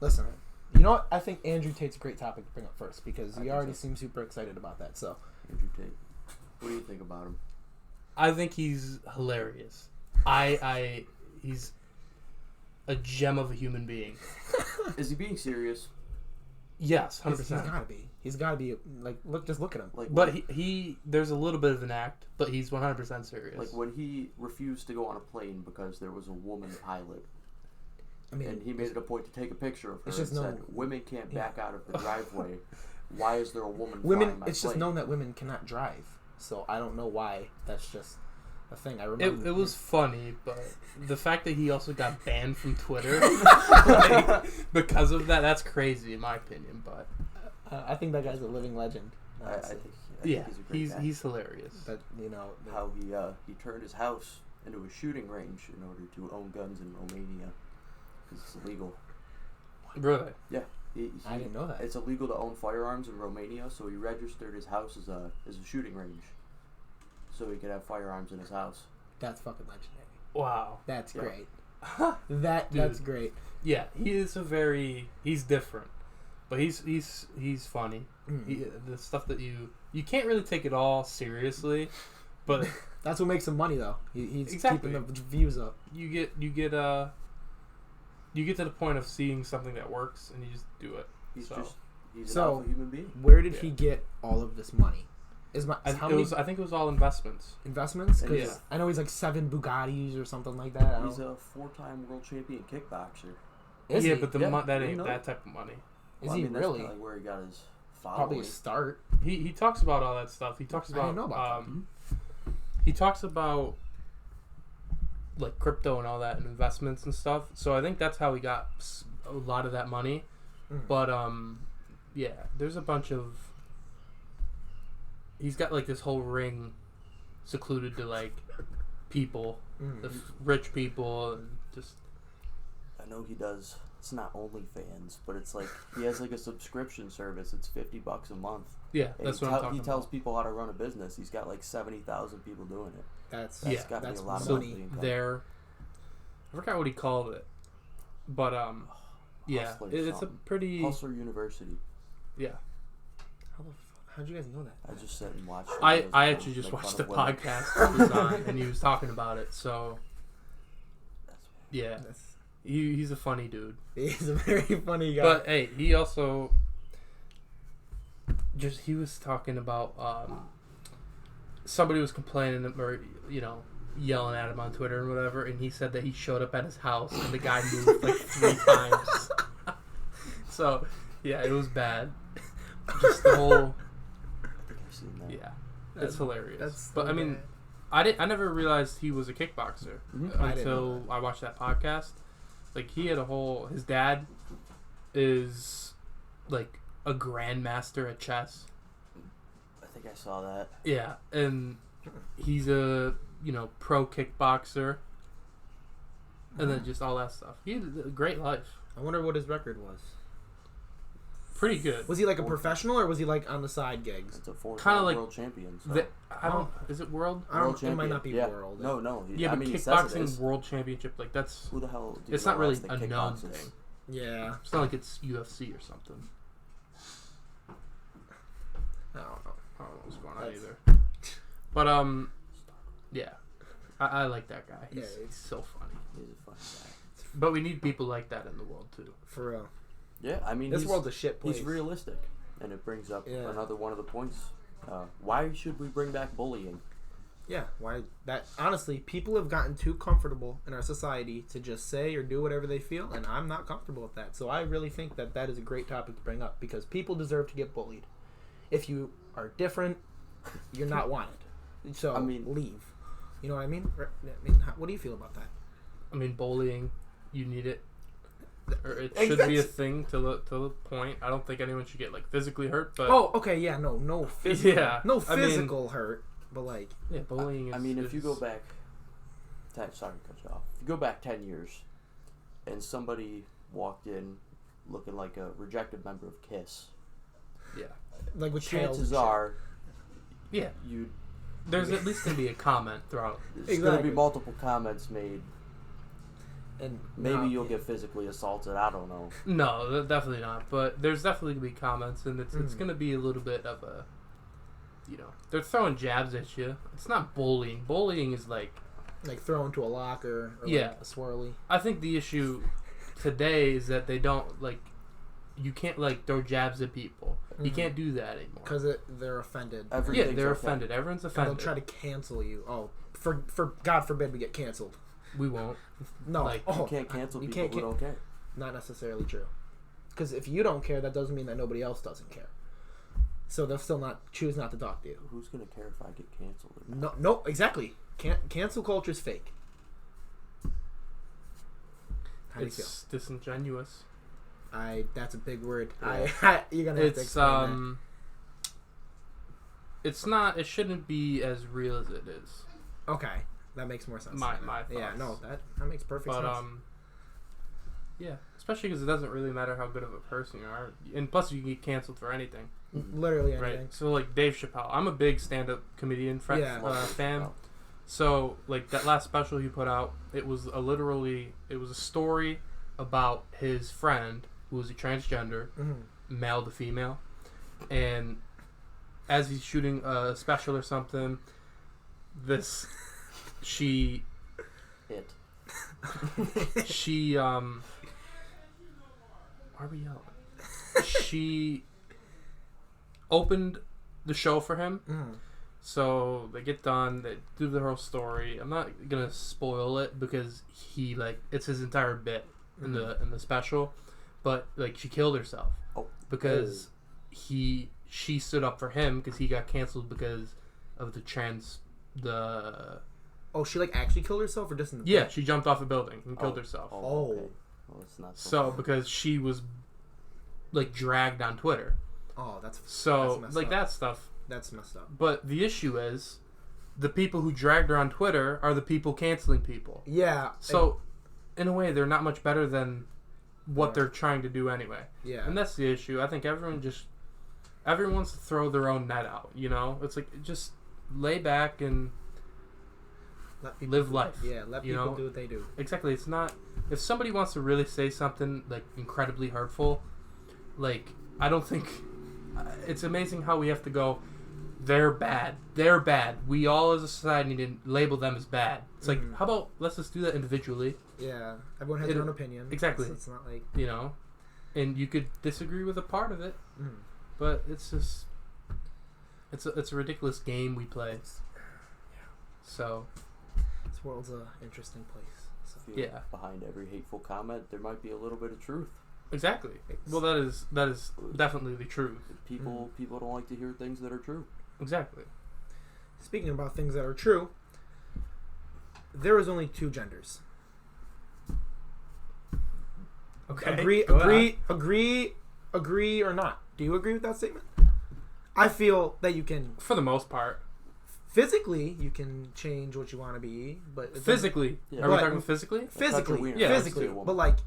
Listen, you know what? I think Andrew Tate's a great topic to bring up first because he already seems super excited about that. So, Andrew Tate, what do you think about him? I think he's hilarious. He's a gem of a human being. Is he being serious? Yes, 100%. He's gotta be. He's gotta be. Like, look at him. Like, but he there's a little bit of an act, but he's 100% serious. Like when he refused to go on a plane because there was a woman pilot. I mean, and he made it a point to take a picture of her and just said, "Women can't back out of the driveway. Why is there a woman women? flying my It's just plane?" known that women cannot drive. So I don't know why. That's just a thing. I remember it was funny, but the fact that he also got banned from Twitter because of that's crazy in my opinion. But I think that guy's a living legend. I think yeah, he's a great guy. he's hilarious. That How he turned his house into a shooting range in order to own guns in Romania because it's illegal. Really? Yeah. I didn't know that. It's illegal to own firearms in Romania, so he registered his house as a shooting range, so he could have firearms in his house. That's fucking legendary. Wow, that's great. Dude. That's great. Yeah, he's different, but he's funny. The stuff that you can't really take it all seriously, but that's what makes him money though. He's exactly. keeping the views up. You get to the point of seeing something that works and you just do it. He's an alpha human being. Where did he get all of this money? I think it was all investments. Investments? Because yeah. I know he's like 7 Bugattis or something like that. He's a 4-time world champion kickboxer. Is he? But that ain't that type of money. Is he really? That's where he got his following. Probably a start. He talks about all that stuff. He talks about. I didn't know about that. He talks about like crypto and all that and investments and stuff. So I think that's how he got a lot of that money. But yeah, there's a bunch of. He's got like this whole ring secluded to like people, the rich people, and just. I know he does. It's not OnlyFans, but it's like he has like a subscription service. It's $50 a month. Yeah, that's what I'm talking about. He tells people how to run a business. He's got like 70,000 people doing it. That's got to be a lot of money. income. I forgot what he called it, but yeah, it's a pretty Hustler University. Yeah. How'd you guys know that? I just sat and watched. I actually just watched the podcast he was on, and he was talking about it. So yeah, he's a funny dude. He's a very funny guy. But hey, he also he was talking about somebody was complaining or yelling at him on Twitter and whatever, and he said that he showed up at his house and the guy moved like 3 times. So yeah, it was bad. Just the whole. Yeah, it's hilarious. But I mean, I never realized he was a kickboxer until I watched that podcast. Like he had his dad is like a grandmaster at chess. I think I saw that. Yeah, and he's a pro kickboxer, and then just all that stuff. He had a great life. I wonder what his record was. Pretty good. Was he like a professional or was he like on the side gigs? It's a 4-time world champion. So. Is it world? It might not be world. No. Yeah, but kickboxing world championship, like that's. Who the hell? It's not really a known thing. Yeah. It's not like it's UFC or something. I don't know. I don't know what's going on either. But yeah, I like that guy. He's so funny. He's a funny guy. But we need people like that in the world too. For real. Yeah, I mean, this world's a shit place. He's realistic, and it brings up another one of the points. Why should we bring back bullying? Yeah, why that? Honestly, people have gotten too comfortable in our society to just say or do whatever they feel, and I'm not comfortable with that. So I really think that is a great topic to bring up because people deserve to get bullied. If you are different, you're not wanted. So leave. You know what I mean? What do you feel about that? I mean, bullying, you need it. Or it should be a thing to the point. I don't think anyone should get like physically hurt, but no physical, physical hurt, but like bullying. If you go back, sorry to cut you off. If you go back 10 years, and somebody walked in looking like a rejected member of Kiss, like with chances are, there's at least gonna be a comment throughout. There's gonna be multiple comments made. And Maybe you'll get physically assaulted. I don't know. No, definitely not. But there's definitely gonna be comments, and it's gonna be a little bit of a, they're throwing jabs at you. It's not bullying. Bullying is like thrown to a locker. Or Yeah. like a swirly. I think the issue today is that they don't you can't throw jabs at people. You can't do that anymore. Because they're offended. Yeah, they're offended. Everyone's And offended. they'll try to cancel you. Oh, for God forbid we get canceled. We won't. No. You can't cancel people who don't care. Not necessarily true. Because if you don't care, that doesn't mean that nobody else doesn't care. So they'll still choose not to talk to you. Who's going to care if I get canceled? No, exactly. Cancel culture is fake. How do you feel? It's disingenuous. That's a big word. Yeah. You're gonna have to explain that. It's not. It shouldn't be as real as it is. Okay, that makes more sense. My thoughts. Yeah, no, that makes perfect sense. Yeah, especially because it doesn't really matter how good of a person you are, and plus you can get canceled for anything. Literally anything. Right. So Dave Chappelle, I'm a big stand-up comedian fan. So that last special he put out, it was a story about his friend who was a transgender, male to female, and as he's shooting a special or something, she why are we yelling? She opened the show for him. So they get done, they do the whole story. I'm not gonna spoil it because it's his entire bit in the special, but she killed herself because she stood up for him because he got canceled because of Oh, she actually killed herself or just in the yeah, she jumped off a building and killed herself. Oh. Okay. Well, it's not so because she was dragged on Twitter. Oh, that's that stuff. That's messed up. But the issue is, the people who dragged her on Twitter are the people canceling people. Yeah. So, in a way, they're not much better than what they're trying to do anyway. Yeah. And that's the issue. I think everyone wants to throw their own net out. It's just lay back and live life. Yeah, let people do what they do. Exactly. It's not, if somebody wants to really say something incredibly hurtful, I don't think it's amazing how we have to go, they're bad. We all as a society need to label them as bad. It's how about let's just do that individually? Yeah, everyone has their own opinion. Exactly. It's not and you could disagree with a part of it, but it's just it's a ridiculous game we play. So this world's an interesting place. So. Yeah. Behind every hateful comment, there might be a little bit of truth. Exactly. Well, that is definitely the truth. People don't like to hear things that are true. Exactly. Speaking about things that are true, there is only two genders. Okay. Agree or not? Do you agree with that statement? I feel that you can, for the most part, physically you can change what you want to be, but physically, are we talking physically? Physically, but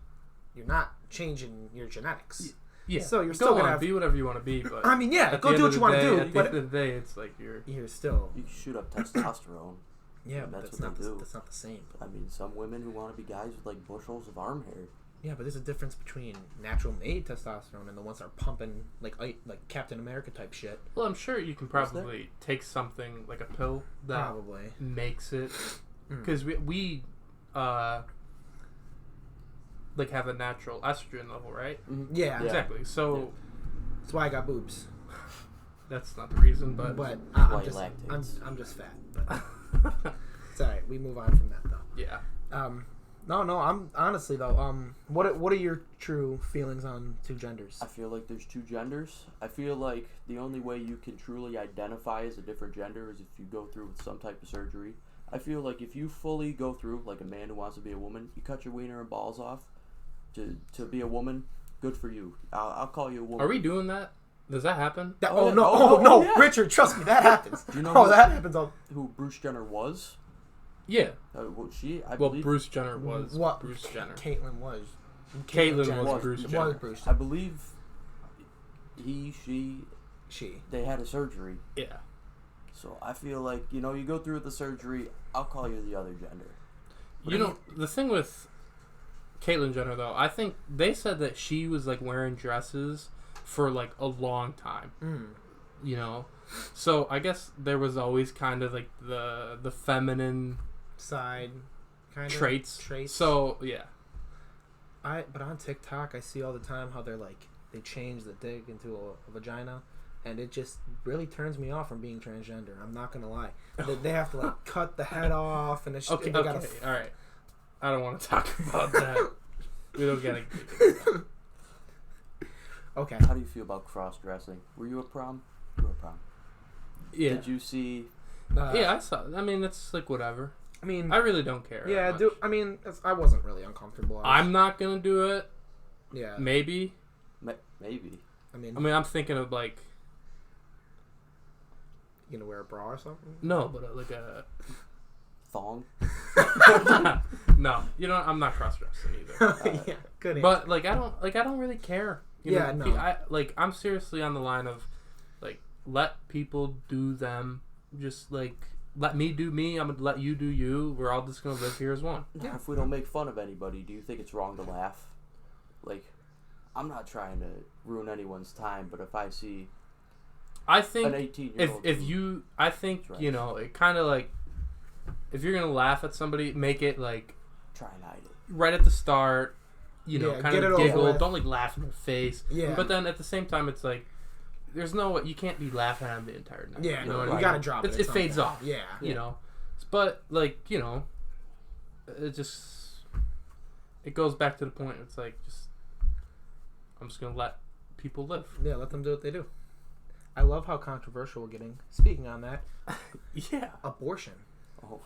you're not changing your genetics. Yeah. So you're still gonna be whatever you want to be, but I mean, yeah, go do what you want to do. At the end of the day, it's you're still. You shoot up testosterone. Yeah, but that's not the same. I mean, some women who want to be guys with bushels of arm hair. Yeah, but there's a difference between natural made testosterone and the ones that are pumping like Captain America type shit. Well, I'm sure you can probably take something like a pill that probably makes it, because we have a natural estrogen level, right? Yeah, exactly. So that's why I got boobs. That's not the reason, but I'm just fat. But it's alright. We move on from that though. Yeah. No. I'm honestly though. What are your true feelings on two genders? I feel like there's two genders. I feel like the only way you can truly identify as a different gender is if you go through with some type of surgery. I feel like if you fully go through, like a man who wants to be a woman, you cut your wiener and balls off to be a woman. Good for you. I'll call you a woman. Are we doing that? Does that happen? No, yeah. Richard, trust me, that happens. Do you know that happens. Who Bruce Jenner was? Yeah. I believe Bruce Jenner was what? Bruce Jenner. Caitlyn was. Caitlyn was Bruce Jenner. Was Bruce. I believe she. They had a surgery. Yeah. So I feel like you go through with the surgery. I'll call you the other gender. The thing with Caitlyn Jenner, though, I think they said that she was like wearing dresses for like a long time. You know, so I guess there was always kind of like the feminine Side kind traits. of So yeah, but on TikTok I see all the time how they're like they change the dick into a vagina, and it just really turns me off from being transgender. I'm not gonna lie. They have to like cut the head off, and it's okay, they gotta all right. I don't want to talk about that. We don't get it. Okay. How do you feel about cross-dressing? Were you a prom? You were a prom. Yeah. Did you see... yeah, I saw. I mean, it's like whatever. I mean, I really don't care. yeah, that much. I mean, I wasn't really uncomfortable. I'm not gonna do it. Yeah. Maybe. Maybe. I mean, I'm thinking of like. You gonna wear a bra or something? No, but like a. Thong? No, you know, I'm not cross-dressing either. Yeah, good answer. But like, I don't really care. You Yeah, know, no. I'm seriously on the line of, like, let people do them. Just like, let me do me. I'm gonna let you do you. We're all just gonna live here as one. Yeah. If we don't make fun of anybody, do you think it's wrong to laugh? Like, I'm not trying to ruin anyone's time, but if I see I think an 18-year-old... I think, you know, it kind of like, if you're gonna laugh at somebody, make it like Try and hide it. right at the start, you know, Yeah, kind get of it over giggle. with. Don't like laugh in their face. Yeah. But then at the same time, it's like there's no, you can't be laughing at them the entire night. Yeah, you know no, what I you mean? gotta drop it. It fades off. Yeah. You know, but like, you know, it goes back to the point. It's like I'm just gonna let people live. Yeah, let them do what they do. I love how controversial we're getting. Speaking on that, Yeah. abortion. Oh,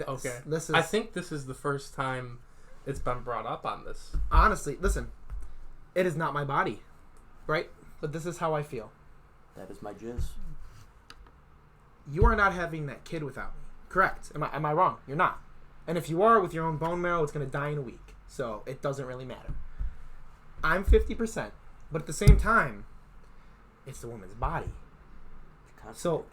Okay. This is, I think this is the first time it's been brought up on this. honestly, listen, it is not my body, right? But this is how I feel. that is my jizz. You are not having that kid without me. Correct. Am I wrong? You're not. And if you are, with your own bone marrow, it's going to die in a week. So it doesn't really matter. I'm 50%. But at the same time, it's the woman's body. So,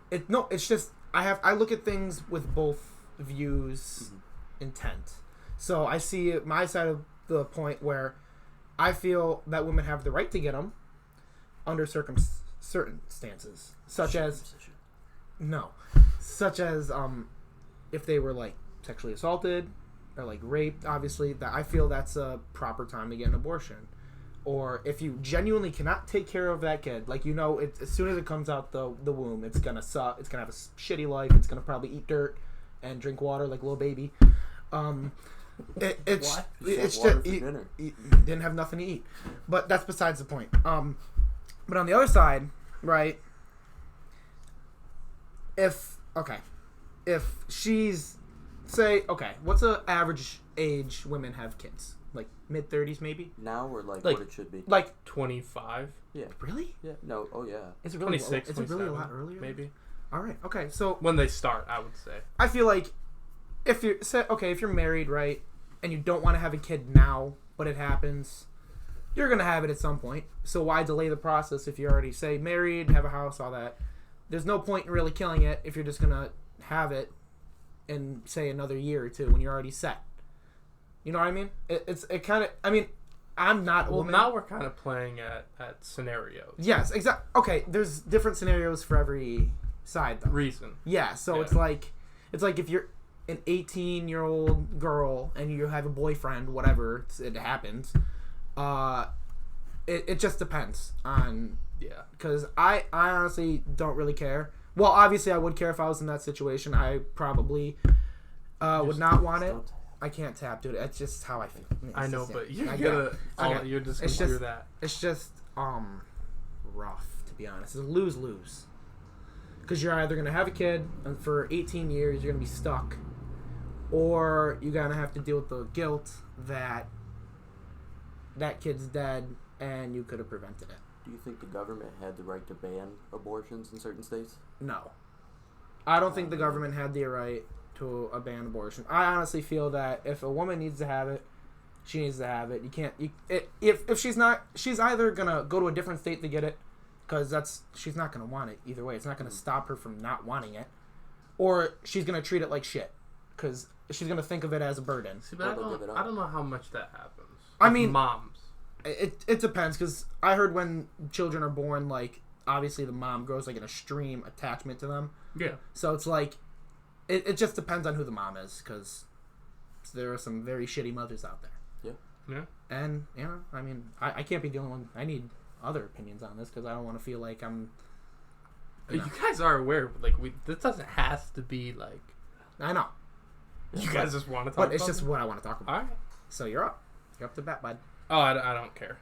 it's just, I look at things with both views, intent. So I see my side of the point where I feel that women have the right to get them under circumstances, such as if they were like sexually assaulted or like raped. Obviously, that I feel that's a proper time to get an abortion. Or if you genuinely cannot take care of that kid, like, you know, as soon as it comes out the womb, it's gonna suck. It's gonna have a shitty life. It's gonna probably eat dirt and drink water like a little baby. It's What? it's Water just for dinner. didn't have nothing to eat. But that's besides the point. But on the other side, right? If she's what's the average age women have kids? Like mid-30s maybe? Now or like Like- what it should be? Like 25, really? Yeah. No. Oh yeah. Is it really 26, is it really a 27, lot earlier? maybe. All right. Okay. So When they start, I would say. I feel like if you're married, right, and you don't want to have a kid now, but it happens, you're gonna have it at some point. So why delay the process if you already say married, have a house, all that? There's no point in really killing it if you're just gonna have it in say another year or two when you're already set. You know what I mean? It kind of. I mean, I'm not a Well, woman. now we're kind of playing at scenarios. Yes, exactly. Okay, there's different scenarios for every side though. Reason. Yeah, so Yeah. it's like if you're an 18-year-old girl and you have a boyfriend, whatever, it happens. It just depends on, Yeah. because I honestly don't really care. Well, obviously I would care if I was in that situation. I probably would not want it. I can't tap, dude. It's just how I feel. I know, but you're I gonna. Okay. You're just It's gonna do just- that. It's just rough, to be honest. It's a lose-lose. Because you're either gonna have a kid and for 18 years you're gonna be stuck, or you're gonna have to deal with the guilt that that kid's dead and you could have prevented it. Do you think the government had the right to ban abortions in certain states? No, I don't think the government had the right to ban abortion. I honestly feel that if a woman needs to have it, she needs to have it. You can't. If she's not, she's either gonna go to a different state to get it, because she's not gonna want it either way. It's not gonna stop her from not wanting it, or she's gonna treat it like shit. because she's gonna think of it as a burden. See, but I don't know how much that happens. I mean, moms. It depends, because I heard when children are born, like, obviously the mom grows like an extreme attachment to them. Yeah. So it's like, it just depends on who the mom is, because there are some very shitty mothers out there. Yeah. And, you know, I mean, I can't be the only one. I need other opinions on this, because I don't want to feel like I'm... You guys are aware, like, this doesn't have to be, like... I know. You guys just want to talk about But it's just what I want to talk about. All right. So you're up. You're up to bat, bud. Oh, I don't care.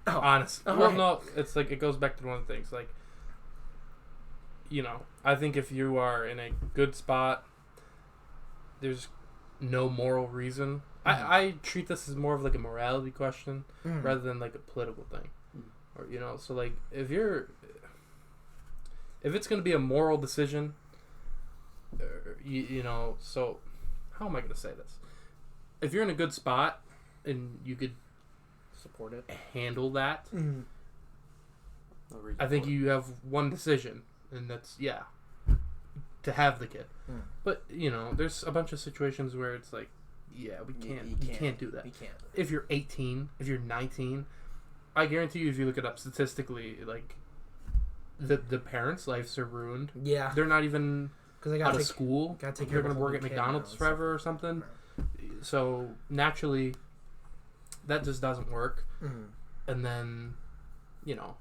Oh. Honestly. Oh, Well, right. no, it's like, it goes back to one of the things, like, you know, I think if you are in a good spot, there's no moral reason. I treat this as more of like a morality question rather than like a political thing. Or, you know, so like if it's going to be a moral decision, you know, so how am I going to say this? If you're in a good spot and you could Support it. handle that, Mm-hmm. I think you have one decision, and that's to have the kid. But you know, there's a bunch of situations where it's like, yeah, we can't, you can't do that. You can't. If you're 18, if you're 19, I guarantee you, if you look it up statistically, like the parents' lives are ruined. Yeah. They're not even Because out of school. Gotta take They're care of going to a work whole at kid McDonald's now, forever or something. So naturally, that just doesn't work. Mm-hmm. And then, you know,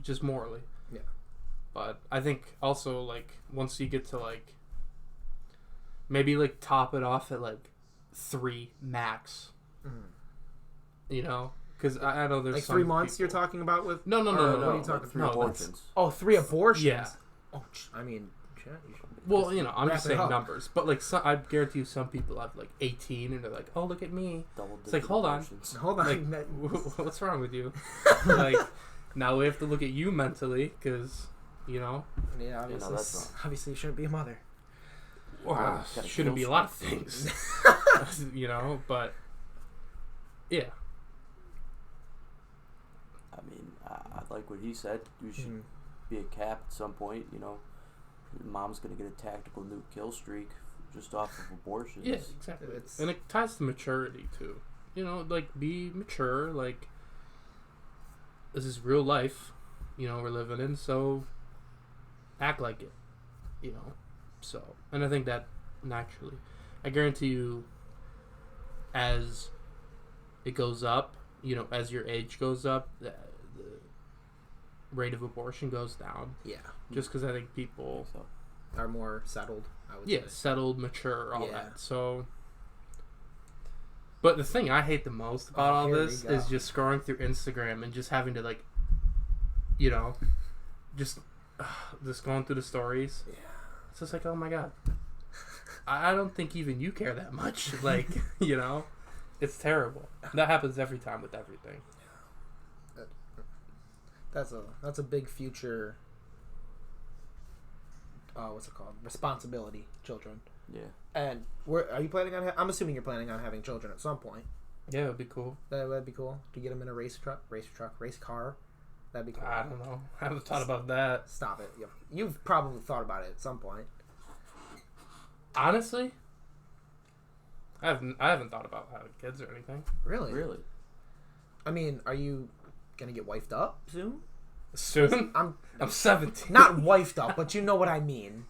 just morally. Yeah. But I think also, like, once you get to, like, maybe, like, top it off at, like, 3 max. You know? Because I know there's like some 3 months people... you're talking about with... No. What are you talking 3 No, abortions. Oh, 3 abortions? Yeah. Oh, I mean... shit, you should Well, you know, I'm wrap just it saying up. numbers. But, like, I guarantee you some people have, like, 18 and they're like, oh, look at me. It's like, hold on. Hold on. Like, what's wrong with you? Like, now we have to look at you mentally because, you know... Yeah, obviously, that's wrong. obviously you shouldn't be a mother. Wow, gotta shouldn't kill be a lot of things. You know, but... Yeah. I mean, I like what he said. You should be a cap at some point, you know. Mom's going to get a tactical nuke kill streak just off of abortions. Yeah, exactly. It's- And it ties to maturity, too. You know, like, be mature. Like, this is real life, you know, we're living in, so act like it, you know. So, and I think that naturally, I guarantee you, as it goes up, you know, as your age goes up, the rate of abortion goes down. Yeah. Just because I think people Are more settled, I would yeah, say. settled, mature, all Yeah. that. So, but the thing I hate the most about all here we this go. is just scrolling through Instagram and just having to, like, you know, just going through the stories. Yeah. It's just like, oh my god, I don't think even you care that much. Like, you know, it's terrible. That happens every time with everything. That's a big future. What's it called? Responsibility, children. Yeah. And are you planning on? I'm assuming you're planning on having children at some point. Yeah, it would be cool. That would be cool to get them in a race car. That'd be cool. I don't know. I haven't thought about that. Stop it. You've probably thought about it at some point. Honestly, I haven't thought about having kids or anything. Really? Really? I mean, are you gonna get wifed up soon? Soon? I'm I'm 17. not wifed up, but you know what I mean.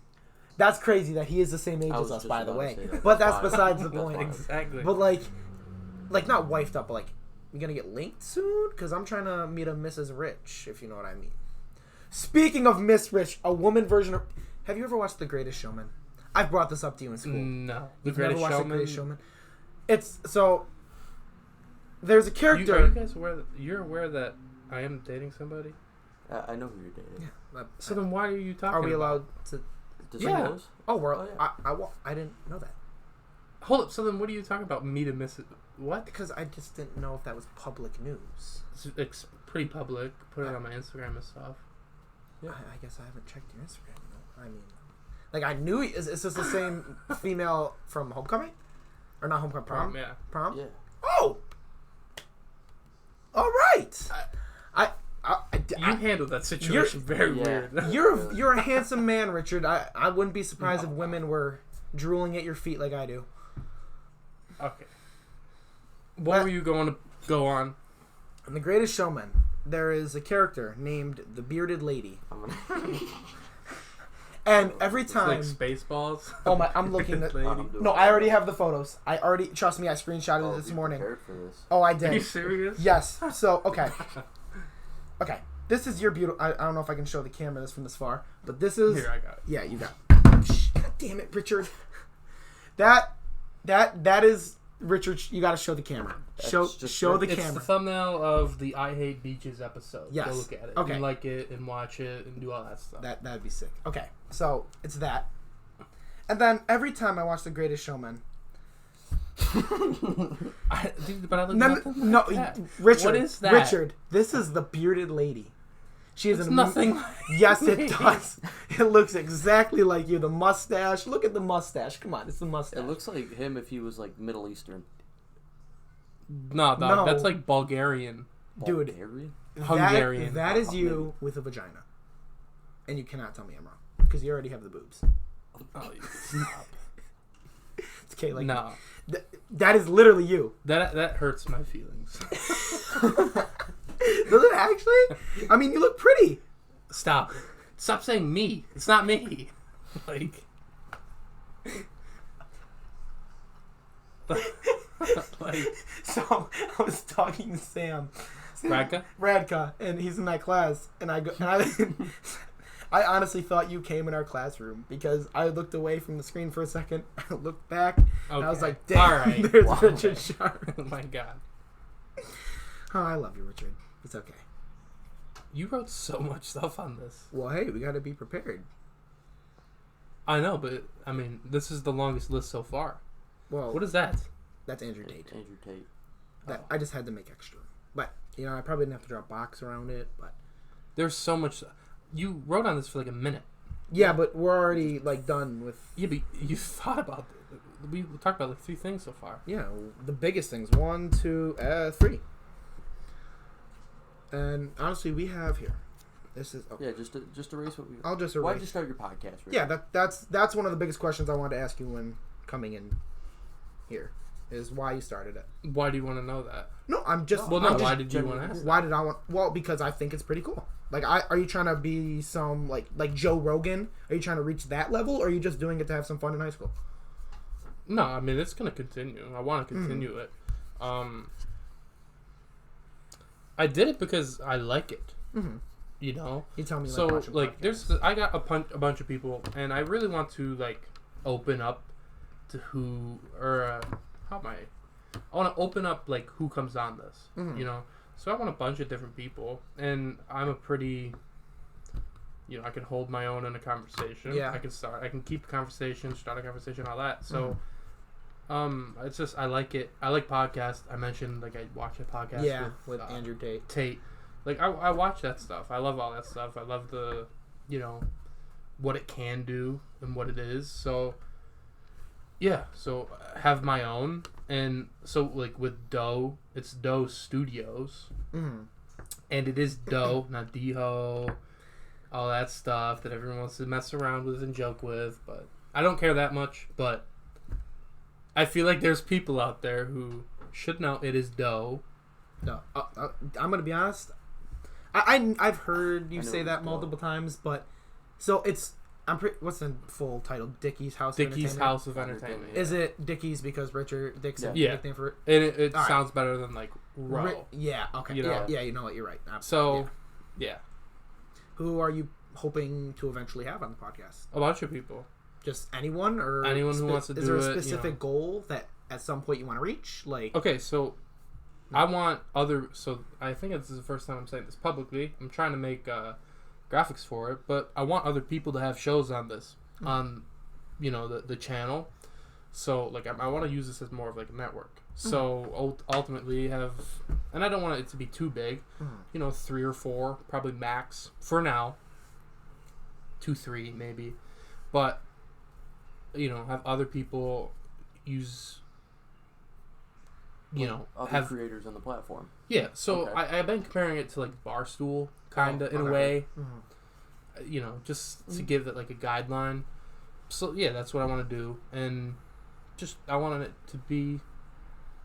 That's crazy that he is the same age I as was us, just by the about to way. say that. But That's that's fine. besides the That's point. fine. Exactly. But like not wifed up, but like you gonna get linked soon? Because I'm trying to meet a Mrs. Rich, if you know what I mean. Speaking of Miss Rich, a woman version of... Have you ever watched The Greatest Showman? I've brought this up to you in school. No. The You've never Greatest watched Showman. The Greatest Showman? It's so... There's a character... Are you guys aware that you're aware that I am dating somebody? I know who you're dating. So then why are you talking? Are we about allowed to... Disclose? Oh, we're... Oh, yeah. I didn't know that. Hold up. So then what are you talking about? Me to miss it? What? Because I just didn't know if that was public news. It's pretty public. Put it on my Instagram and stuff. Yeah. I guess I haven't checked your Instagram. No. I mean... Like, I knew... Is this the same female from Homecoming? Or not Homecoming, Prom? Yeah. Prom? Yeah. Oh! All right! You handled that situation very Yeah. weird. You're a handsome man, Richard. I wouldn't be surprised if women were drooling at your feet like I do. Okay. What were you going to go on? In The Greatest Showman, there is a character named the Bearded Lady. And every time... Like Spaceballs? Oh my, I'm looking at... Lady. No, I already have the photos. Trust me, I screenshotted it this morning. Oh, I did. Are you serious? Yes. So, okay. Okay. This is your beautiful... I don't know if I can show the camera this from this far, but this is... Here, I got it. Yeah, you got it. Shh, God damn it, Richard. That is... Richard, you got to show the camera. Show the camera. It's the thumbnail of the I Hate Beaches episode. Yes. Go look at it. Okay. And like it and watch it and do all that stuff. That'd be sick. Okay, so it's that. And then every time I watch The Greatest Showman... Dude, but I look no, that. Richard. What is that? Richard, this is the Bearded Lady. She is nothing like Yes, it me. does. It looks exactly like you. The mustache. Look at the mustache. Come on, it's the mustache. It looks like him if he was like Middle Eastern. No, dog, No. that's like Bulgarian. Dude, Bulgarian? Hungarian. That is you with a vagina. And you cannot tell me I'm wrong. Because you already have the boobs. Oh, you stop. It's okay, like... No. That is literally you. That hurts my feelings. Does it actually? I mean, you look pretty. Stop. Stop saying me. It's not me. Like... like... So, I was talking to Sam. Radka, and he's in that class, and I I honestly thought you came in our classroom because I looked away from the screen for a second, I looked back, and I was like, damn, all right. there's Wow. Richard Sharp. Oh my god. Oh, I love you, Richard. It's okay. You wrote so much stuff on this. Well, hey, we gotta be prepared. I know, but, I mean, this is the longest list so far. Well, What is that? that's Andrew Tate. Andrew Tate. That I just had to make extra. But, you know, I probably didn't have to draw a box around it, but... There's so much... You wrote on this for like a minute. Yeah, but we're already, like, done with... Yeah, but you thought about it. We talked about like 3 things so far. Yeah, the biggest things. 1, 2, 3. And, honestly, we have here... This is... Oh, Yeah, just erase what we... I'll just Why'd erase... you start your podcast, Richard? Yeah, that's one of the biggest questions I wanted to ask you when coming in here. Is why you started it. Why do you want to know that? No, I'm just... Well, no, I'm just- why did you want to ask that? Why did I want... Well, because I think it's pretty cool. Like, are you trying to be some, like Joe Rogan? Are you trying to reach that level? Or are you just doing it to have some fun in high school? No, I mean, it's going to continue. I want to continue it. I did it because I like it. Mm-hmm. You know? You tell me, So, watching like, podcasts. I got a bunch of people, and I really want to, like, open up to who... Or, how am I want to open up, like, who comes on this. Mhm. You know? So I want a bunch of different people, and I'm a pretty, you know, I can hold my own in a conversation. Yeah. I can keep a conversation, start a conversation, all that. So, it's just, I like it. I like podcasts. I mentioned, like, I watch a podcast with Andrew Tate. Tate. Like, I watch that stuff. I love all that stuff. I love the, you know, what it can do and what it is. So, yeah. So, I have my own. And so, like, with DHOE, it's DHOE Studios. Mm-hmm. And it is DHOE, not DHOE, all that stuff that everyone wants to mess around with and joke with. But I don't care that much. But I feel like there's people out there who should know it is DHOE. No, I'm gonna be honest. I've heard you say that multiple times, but so it's what's the full title? Dickie's House. Dickie's House of Entertainment. Is it Dickie's because Richard Dixon? Yeah. Nickname for it. And it All sounds better than like Row. Yeah. Okay. You know? Yeah. You know what? You're right. So, yeah. Who are you hoping to eventually have on the podcast? A bunch of people. Just anyone, or anyone who wants to do it. Is there a specific goal that at some point you want to reach? Like, okay, so I want other. So I think this is the first time I'm saying this publicly. I'm trying to make graphics for it, but I want other people to have shows on this on, you know, the channel. So like I want to use this as more of like a network. So ultimately have, and I don't want it to be too big. You know, 3 or 4 probably max for now. 2, 3 maybe, but you know, have other people use. You know, other have creators on the platform. Yeah, so Okay. I've been comparing it to like Barstool, kinda in a way. You know, just to give it like a guideline. So yeah, that's what I want to do, and just I wanted it to be.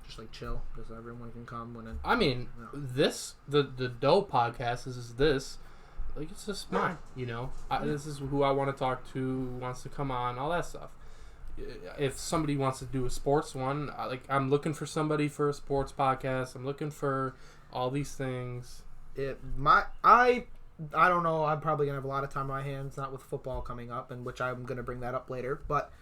Just like chill, just everyone can come when it. I mean, this the DHOE podcast is this, like it's just mine, you know. This is who I want to talk to, who wants to come on, all that stuff. If somebody wants to do a sports one, I'm looking for somebody for a sports podcast. I'm looking for all these things. I don't know. I'm probably gonna have a lot of time on my hands, not with football coming up, and which I'm gonna bring that up later. But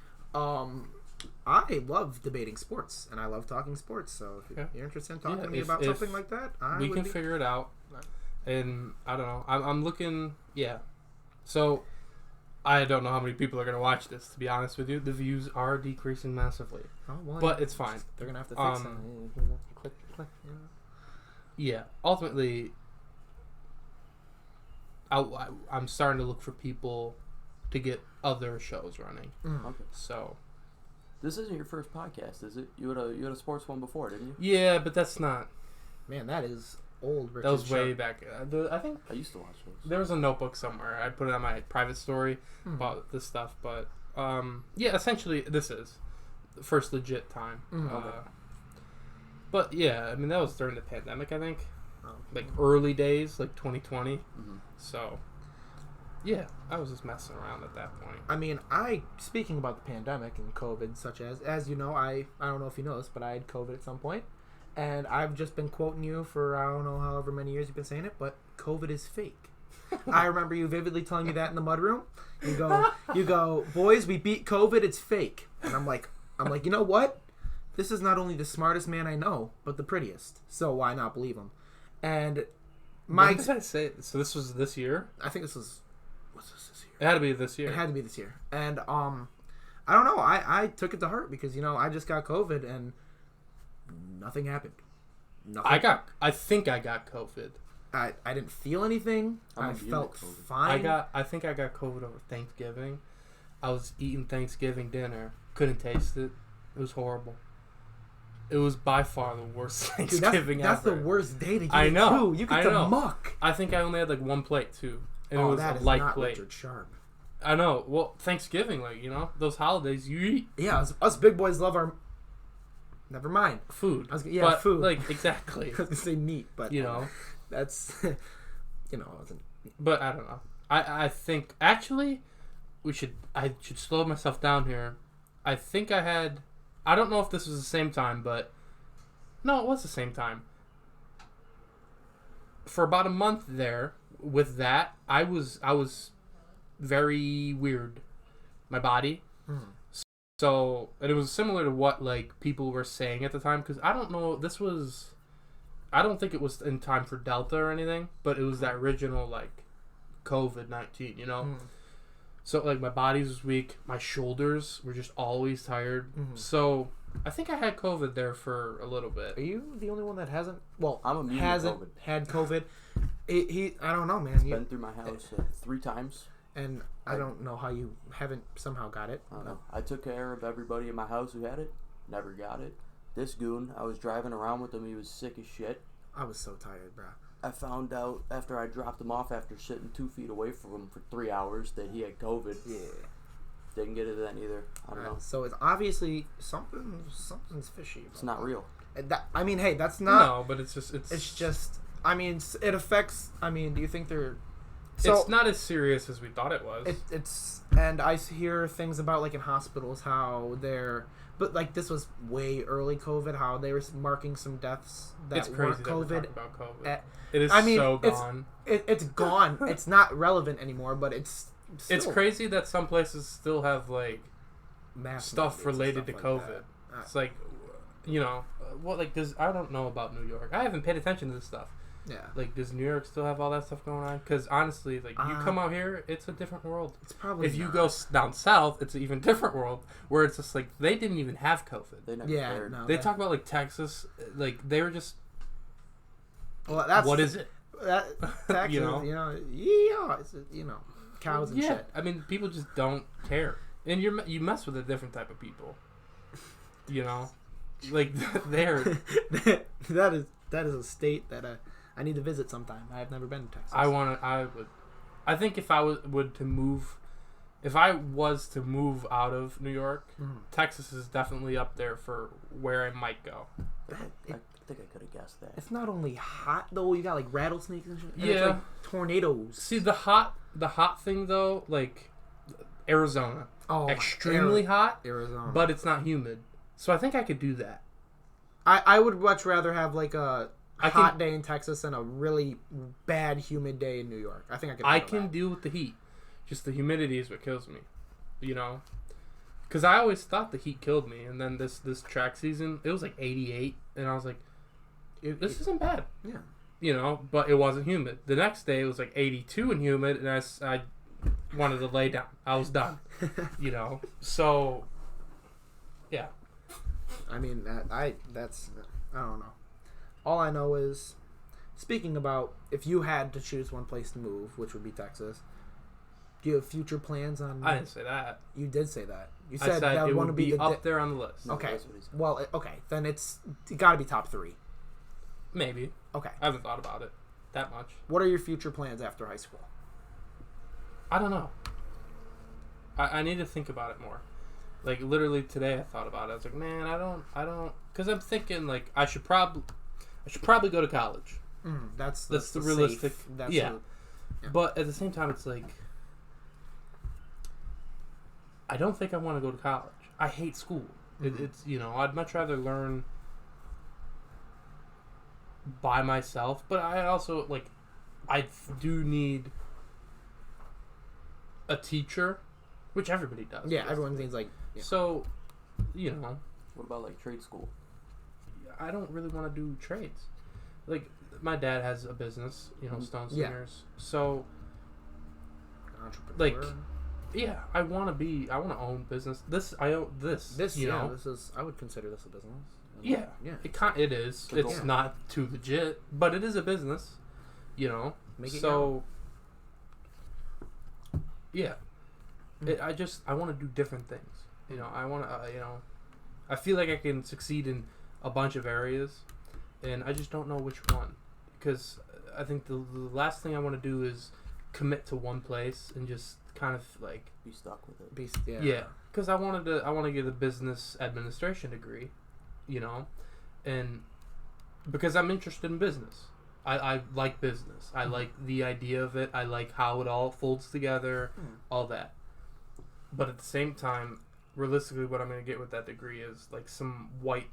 I love debating sports, and I love talking sports. So if you're interested in talking to me about something like that, we can figure it out. And I don't know. I'm looking. Yeah. So I don't know how many people are going to watch this. To be honest with you, the views are decreasing massively. Oh, well, but it's fine. They're gonna have to fix it. Click. Yeah. Ultimately, I'm starting to look for people to get other shows running. Okay. So. This isn't your first podcast, is it? You had a sports one before, didn't you? Yeah, but that's not. Man, that is old. Richard that was way Sharp. back. I think I used to watch those. there was a notebook somewhere. I put it on my private story about this stuff. But yeah, essentially this is the first legit time. Okay. But yeah, I mean that was during the pandemic. I think Oh. like early days, like 2020. Mm-hmm. So yeah, I was just messing around at that point. I mean, speaking about the pandemic and COVID, such as you know, I don't know if you know this, but I had COVID at some point, and I've just been quoting you for I don't know however many years you've been saying it, but COVID is fake. I remember you vividly telling me that in the mudroom. You go, boys, we beat COVID. It's fake, and I'm like, you know what? This is not only the smartest man I know, but the prettiest. So why not believe him? And When did I say? So this was this year? I think this was. What's this year? It had to be this year. It had to be this year. And I don't know. I took it to heart because I just got COVID and nothing happened. Nothing. I think I got COVID. I didn't feel anything. I felt fine. I think I got COVID over Thanksgiving. I was eating Thanksgiving dinner. Couldn't taste it. It was horrible. It was by far the worst Thanksgiving that's ever. the worst day to get I know. You get the muck. I think I only had like one plate too. And it was that a is light not plate. Richard Sharp. I know. Well, Thanksgiving, those holidays, you eat. Yeah, us big boys love our. Never mind. Food. Food. Like, exactly. I was gonna say meat, but that's I wasn't. But I don't know. I think actually I should slow myself down here. I think I had. I don't know if this was the same time, but no, it was the same time. For about a month there, with that, I was very weird, my body. So, and it was similar to what like people were saying at the time, because I don't know, I don't think it was in time for Delta or anything, but it was that original like COVID-19, So like my body was weak, my shoulders were just always tired. So I think I had COVID there for a little bit. Are you the only one that hasn't? Well, I'm immune to COVID. Had COVID. I don't know, man. It's been through my house 3 times. And I don't know how you haven't somehow got it. I don't know. I took care of everybody in my house who had it. Never got it. This goon, I was driving around with him. He was sick as shit. I was so tired, bro. I found out after I dropped him off after sitting 2 feet away from him for 3 hours that he had COVID. Yeah. Didn't get it then either. I don't know. So it's obviously something's fishy. It's not real. I mean, hey, that's not. No, but it's just. I mean, it affects. I mean, do you think they're? It's not as serious as we thought it was. And I hear things about like in hospitals how they're. But like this was way early COVID, how they were marking some deaths that it's crazy weren't that we're COVID. talking about COVID. It is so gone. It's gone. It's not relevant anymore, but it's. It's crazy that some places still have like stuff related to like COVID. It's like, what like does I don't know about New York. I haven't paid attention to this stuff. Yeah. Like, does New York still have all that stuff going on? Because honestly, like you come out here, it's a different world. It's probably if you go down south, it's an even different world where it's just like they didn't even have COVID. They never cared. They talk about like Texas, like they were just. Well, that's what is it? Texas, it's cows and shit. I mean, people just don't care, and you mess with a different type of people. Like they're that is a state that I need to visit sometime. I have never been to Texas. I think if I would to move if I was to move out of New York, Texas is definitely up there for where I might go. I think I could have guessed that. It's not only hot though. You got like rattlesnakes and shit. And Yeah. it's like tornadoes. See the hot thing though, like Arizona, extremely hot, Arizona, but it's not humid. So I think I could do that. I would much rather have like a hot day in Texas than a really bad humid day in New York. I think I can deal with the heat. Just the humidity is what kills me, you know. Because I always thought the heat killed me, and then this track season it was like 88, and I was like, this isn't bad. Yeah. You know, but it wasn't humid. The next day it was like 82 and humid, and I wanted to lay down. I was done. You know, so yeah. I mean, that's I don't know. All I know is, speaking about if you had to choose one place to move, which would be Texas, do you have future plans on? I didn't say that. You did say that. You I said that it would be up there on the list. Okay. That's what he said. Well, okay. Then it got to be top 3. Maybe. Okay. I haven't thought about it that much. What are your future plans after high school? I don't know. I need to think about it more. Like literally today, I thought about it. I was like, man, I don't, because I'm thinking like I should probably go to college. That's the realistic. Safe, yeah. But at the same time, it's like I don't think I want to go to college. I hate school. It's I'd much rather learn by myself. But I also I do need a teacher, which everybody does. Yeah, everyone needs yeah. So, What about like trade school? I don't really want to do trades. Like my dad has a business, stone slingers. Yeah. So, entrepreneur. Yeah, I want to own business. I own this. This is. I would consider this a business. Yeah. It is. It's not too legit, but it is a business. Make it so. Yeah. I want to do different things. I want to. I feel like I can succeed in a bunch of areas, and I just don't know which one, because I think the last thing I want to do is commit to one place and just kind of be stuck with it. Yeah, because I want to get a business administration degree, and because I'm interested in business. I like business. I like the idea of it. I like how it all folds together, all that. But at the same time, realistically, what I'm going to get with that degree is some white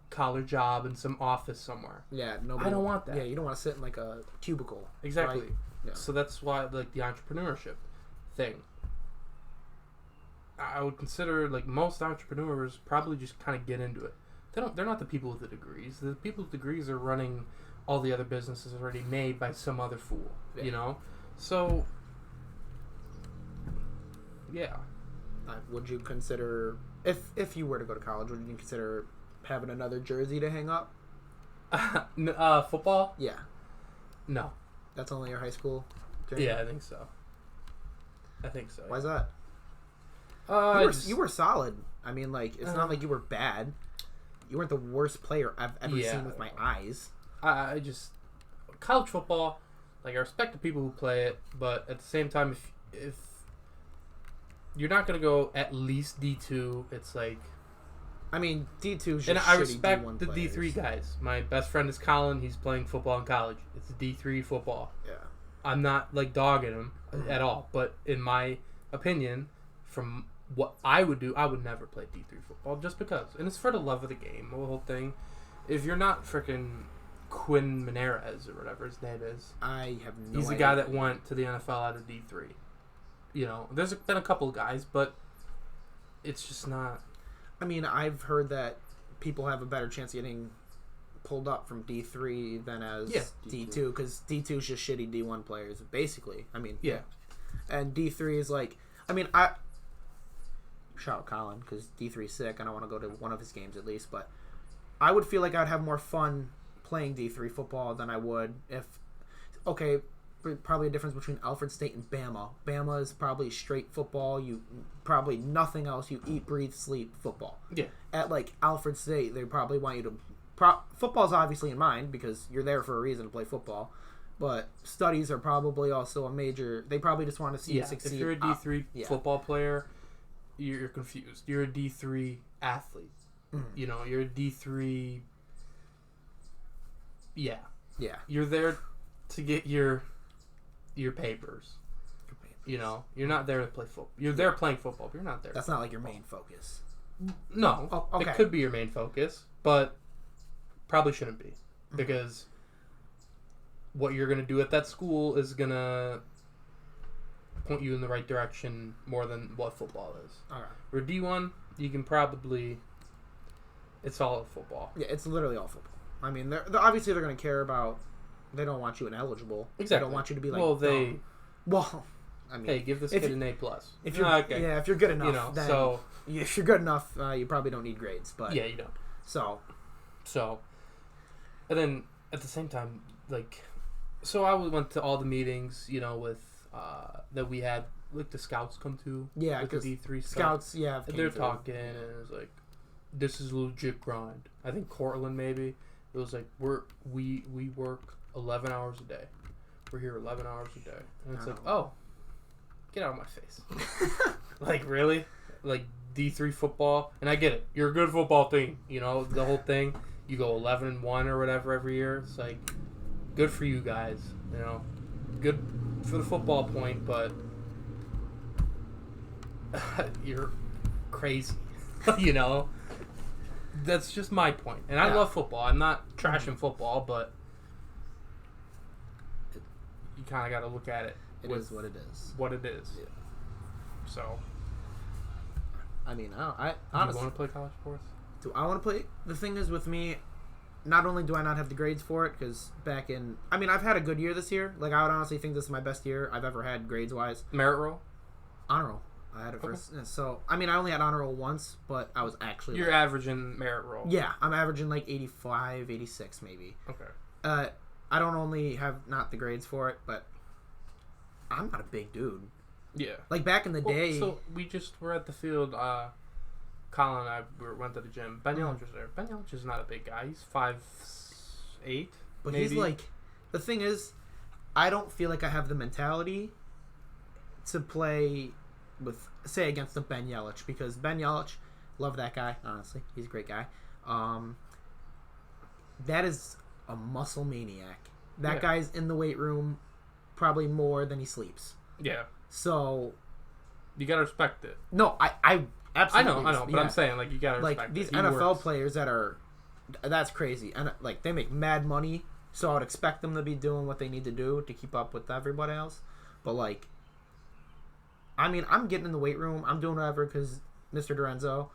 collar job in some office somewhere. Yeah, I don't want that. Yeah, you don't want to sit in a cubicle. Exactly. Right? Yeah. So that's why the entrepreneurship thing. I would consider most entrepreneurs probably just kind of get into it. They're not the people with the degrees. The people with degrees are running all the other businesses already made by some other fool. Yeah. So yeah. Would you consider, if you were to go to college, would you consider having another jersey to hang up? Football? Yeah. No. That's only your high school jersey? Yeah, I think so. Why is that? You were solid. I mean, it's not like you were bad. You weren't the worst player I've ever seen with my eyes. I just college football, I respect the people who play it, but at the same time, if you're not gonna go at least D2, it's I mean, D2 is just and I respect D1 the players. D3 guys. My best friend is Colin. He's playing football in college. It's D3 football. Yeah. I'm not dogging him at all, but in my opinion, from what I would do, I would never play D3 football just because. And it's for the love of the game, the whole thing. If you're not freaking Quinn Menarez or whatever his name is, I have no idea. He's the guy that went to the NFL out of D3. There's been a couple of guys, but it's just not. I mean, I've heard that people have a better chance of getting pulled up from D3 than as D2, because D2 is just shitty D1 players, basically. I mean, yeah. And D3 is shout out Colin, because D3 is sick, and I want to go to one of his games at least, but I would feel like I'd have more fun playing D3 football than I would if, probably a difference between Alfred State and Bama. Bama is probably straight football. You probably nothing else. You eat, breathe, sleep football. Yeah. At Alfred State, they probably want you to. Football's obviously in mind because you're there for a reason to play football, but studies are probably also a major. They probably just want to see you succeed. If you're a D3 football player, you're confused. You're a D3 athlete. You know, you're a D3. Yeah. You're there to get your papers. You know, you're not there to play football. You're there playing football, but you're not there. That's not like your main focus. No. Oh, okay. It could be your main focus, but probably shouldn't be. Because what you're going to do at that school is going to point you in the right direction more than what football is. All right. For D1, you can probably... It's all football. Yeah, it's literally all football. I mean, they're obviously they're going to care about... They don't want you ineligible. Exactly. They don't want you to be like... Well, I mean... Hey, give this kid an A+. If you're, okay. if you're good enough, you know, then... So, if you're good enough, you probably don't need grades, but... Yeah, you don't. So... And then, at the same time, like... So I went to all the meetings, you know, with... that we had, like, the scouts come to. Yeah, with the D3 scouts, yeah. They're talking, and it was like, this is a legit grind. I think Cortland, maybe. It was like, we work 11 hours a day. We're here 11 hours a day. And it's like, oh, get out of my face. Like, really? Like, D3 football? And I get it. You're a good football team. You know, the whole thing. You go 11-1 or whatever every year. It's like, good for you guys. You know, good for the football point, but you're crazy. You know? That's just my point. And I love football. I'm not trashing football, but you kind of got to look at it. It is what it is. What it is. Yeah. So. I mean, I honestly... Do you want to play college sports? Do I want to play? The thing is with me, not only do I not have the grades for it, because back in... I mean, I've had a good year this year. Like, I would honestly think this is my best year I've ever had grades-wise. Merit roll? Honor roll. I had it first. So, I mean, I only had honor roll once, but I was actually... You're averaging merit roll. Yeah, I'm averaging like 85, 86 maybe. Okay. I don't only have not the grades for it, but I'm not a big dude. Yeah. Like, back in the day... So, we just were at the field... Colin and I went to the gym. Ben Yelich was there. Ben Yelich is not a big guy. He's 5'8", but maybe. He's like... The thing is, I don't feel like I have the mentality to play... with, say, against the Ben Yelich, because Ben Yelich, love that guy, honestly. He's a great guy. That is a muscle maniac. That guy's in the weight room probably more than he sleeps. Yeah. So... You gotta respect it. No, I absolutely... I know, but I'm saying, like, you gotta respect like, it. these He NFL works. players that are... That's crazy. And, like, they make mad money, so I would expect them to be doing what they need to do to keep up with everybody else. But, like... I mean, I'm getting in the weight room. I'm doing whatever because Mr. Dorenzo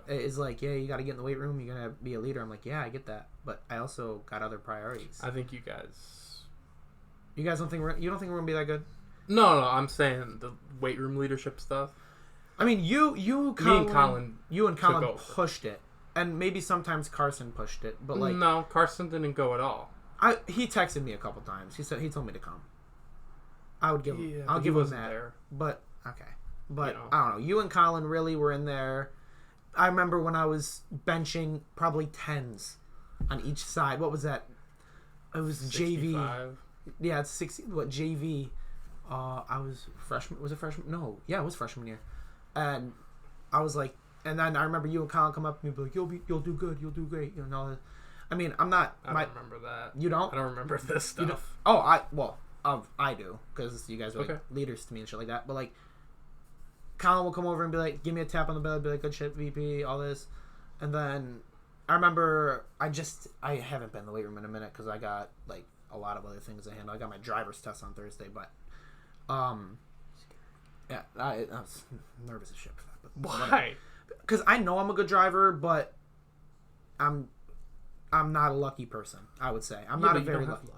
is like, yeah, you got to get in the weight room. You're going to be a leader. I'm like, yeah, I get that. But I also got other priorities. I think you guys... You guys don't think we're going to be that good? No, I'm saying the weight room leadership stuff. I mean, you and Colin pushed it. And maybe sometimes Carson pushed it. But like, no, Carson didn't go at all. He texted me a couple times. He told me to come. I would give him. Yeah, I'll give him that. There. But okay, but You know. I don't know. You and Colin really were in there. I remember when I was benching probably 10s on each side. What was that? It was 65. JV. Yeah, it's 60. What JV? I was freshman. Was it freshman? No. Yeah, it was freshman year. And I was like, and then I remember you and Colin come up to me and be like, you'll do good. You'll do great. You know. I mean, I'm not. I don't remember that. You don't? I don't remember this stuff. I do, because you guys are like leaders to me and shit like that. But like, Colin will come over and be like, give me a tap on the belly, be like, good shit, VP, all this. And then I remember I haven't been in the weight room in a minute because I got like a lot of other things to handle. I got my driver's test on Thursday, but yeah, I was nervous as shit for that. But why? Because I know I'm a good driver, but I'm not a lucky person. I would say I'm not a very lucky.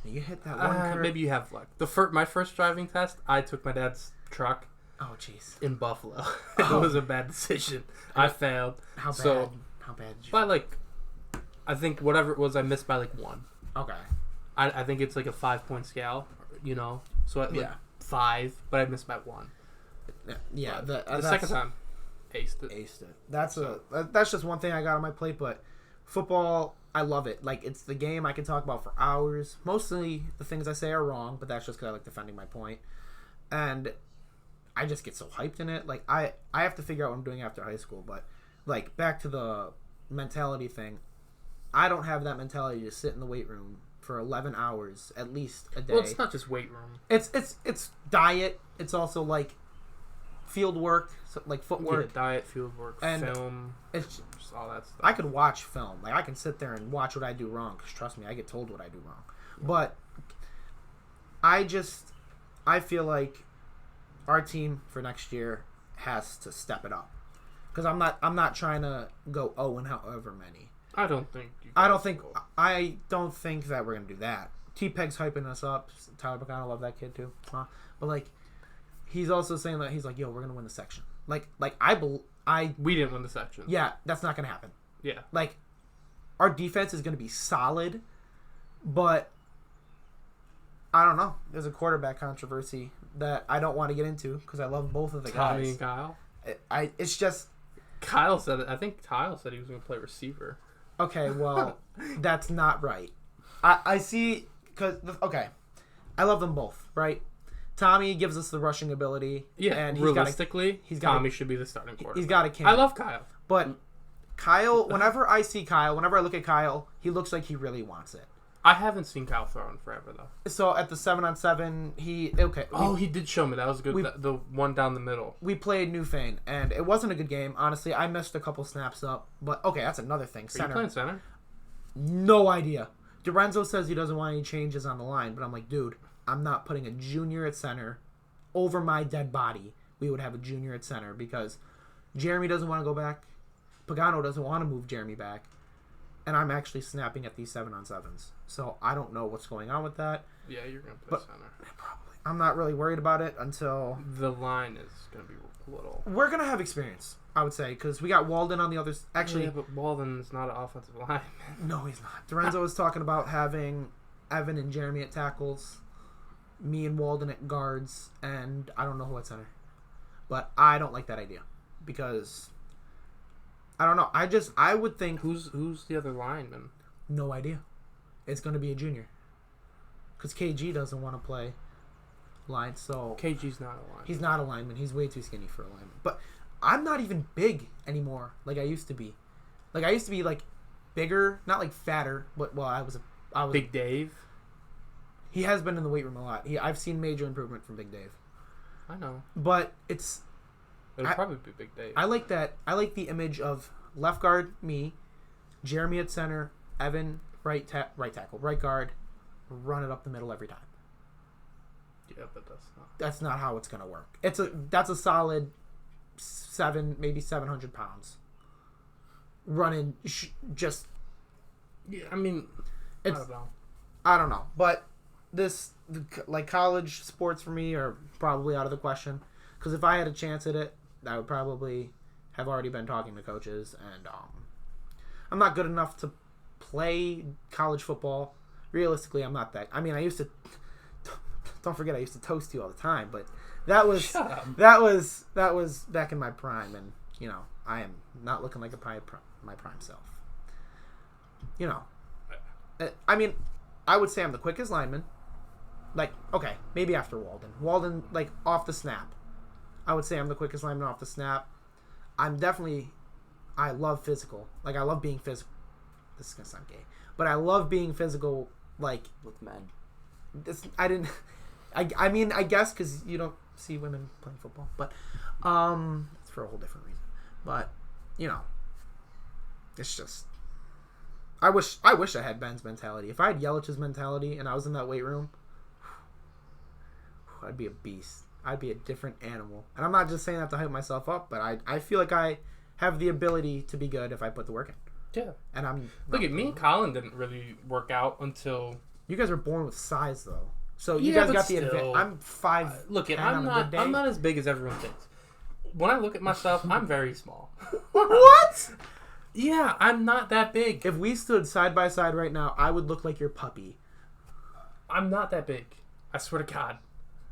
You hit that one curve. Maybe you have luck. My first driving test, I took my dad's truck. Oh, jeez. In Buffalo. It was a bad decision. I failed. How bad? How bad did you? By like, I think whatever it was, I missed by like 1. Okay. I think it's like a 5-point scale, you know. So at like 5, but I missed by 1. Yeah. The second time, aced it. That's just one thing I got on my plate, but football, I love it. Like, it's the game I can talk about for hours. Mostly the things I say are wrong, but that's just because I like defending my point. And I just get so hyped in it. Like, I have to figure out what I'm doing after high school. But, like, back to the mentality thing. I don't have that mentality to sit in the weight room for 11 hours at least a day. Well, it's not just weight room. It's diet. It's also, like, field work, so, like footwork. Yeah, diet, field work, and film. It's just all that stuff. I could watch film. Like, I can sit there and watch what I do wrong. Because trust me, I get told what I do wrong. But I feel like our team for next year has to step it up. Because I'm not trying to go and however many. I don't think that we're gonna do that. T-Peg's hyping us up. Tyler Bacano, love that kid too. But like, he's also saying that he's like, yo, we're gonna win the section. We didn't win the section. Yeah, that's not gonna happen. Yeah. Like, our defense is gonna be solid, but I don't know. There's a quarterback controversy that I don't want to get into because I love both of the guys. Tommy and Kyle. It's just. Kyle said it. I think Kyle said he was gonna play receiver. Okay, well, that's not right. I see, okay, I love them both, right? Tommy gives us the rushing ability. Yeah, and realistically, Tommy should be the starting quarterback. He's got a can. I love Kyle. But Kyle, whenever I look at Kyle, he looks like he really wants it. I haven't seen Kyle throw in forever, though. So at the 7-on-7, he did show me. That was good. The one down the middle. We played Newfane, and it wasn't a good game. Honestly, I messed a couple snaps up. But, okay, that's another thing. Are you playing center? No idea. Lorenzo says he doesn't want any changes on the line, but I'm like, dude, I'm not putting a junior at center over my dead body. We would have a junior at center because Jeremy doesn't want to go back. Pagano doesn't want to move Jeremy back. And I'm actually snapping at these 7-on-7s. So I don't know what's going on with that. Yeah, you're going to play center. Probably. I'm not really worried about it until... The line is going to be a little... We're going to have experience, I would say, because we got Walden on the other... Actually... Yeah, but Walden's not an offensive lineman. No, he's not. Lorenzo was talking about having Evan and Jeremy at tackles, me and Walden at guards, and I don't know who at center. But I don't like that idea because... I don't know. I would think... Who's the other lineman? No idea. It's going to be a junior. Because KG doesn't want to play line, so... KG's not a lineman. He's not a lineman. He's way too skinny for a lineman. But I'm not even big anymore like I used to be. Like, I used to be, like, bigger. Not, like, fatter. But, well, I was Big Dave? He has been in the weight room a lot. I've seen major improvement from Big Dave. I know. But it's... It'll probably be Big Dave. I like that. I like the image of left guard, me, Jeremy at center, Evan, right tackle, right guard, run it up the middle every time. Yeah, but that's not how it's gonna work. That's a solid 700 pounds. Running just. Yeah, I mean, I don't know. I don't know, but like college sports for me are probably out of the question. Because if I had a chance at it, I would probably have already been talking to coaches, and I'm not good enough to play college football. Realistically, I'm not that. I mean, I used to. Don't forget, I used to toast you all the time, but that was back in my prime, and I am not looking like my prime self. I mean, I would say I'm the quickest lineman. Like, okay, maybe after Walden. Walden, like, off the snap. I would say I'm the quickest lineman off the snap. I love physical. Like, I love being physical. This is going to sound gay. But I love being physical, like... With men. I mean, I guess, because you don't see women playing football. But, it's for a whole different reason. But, it's just... I wish I had Ben's mentality. If I had Yelich's mentality and I was in that weight room, I'd be a beast. I'd be a different animal. And I'm not just saying that to hype myself up, but I feel like I have the ability to be good if I put the work in. Yeah. And I'm... Look at me and Colin didn't really work out until... You guys were born with size, though. So you guys got the advantage. I'm 5'10" look, I'm not as big as everyone thinks. When I look at myself, I'm very small. What? Yeah, I'm not that big. If we stood side by side right now, I would look like your puppy. I'm not that big. I swear to God.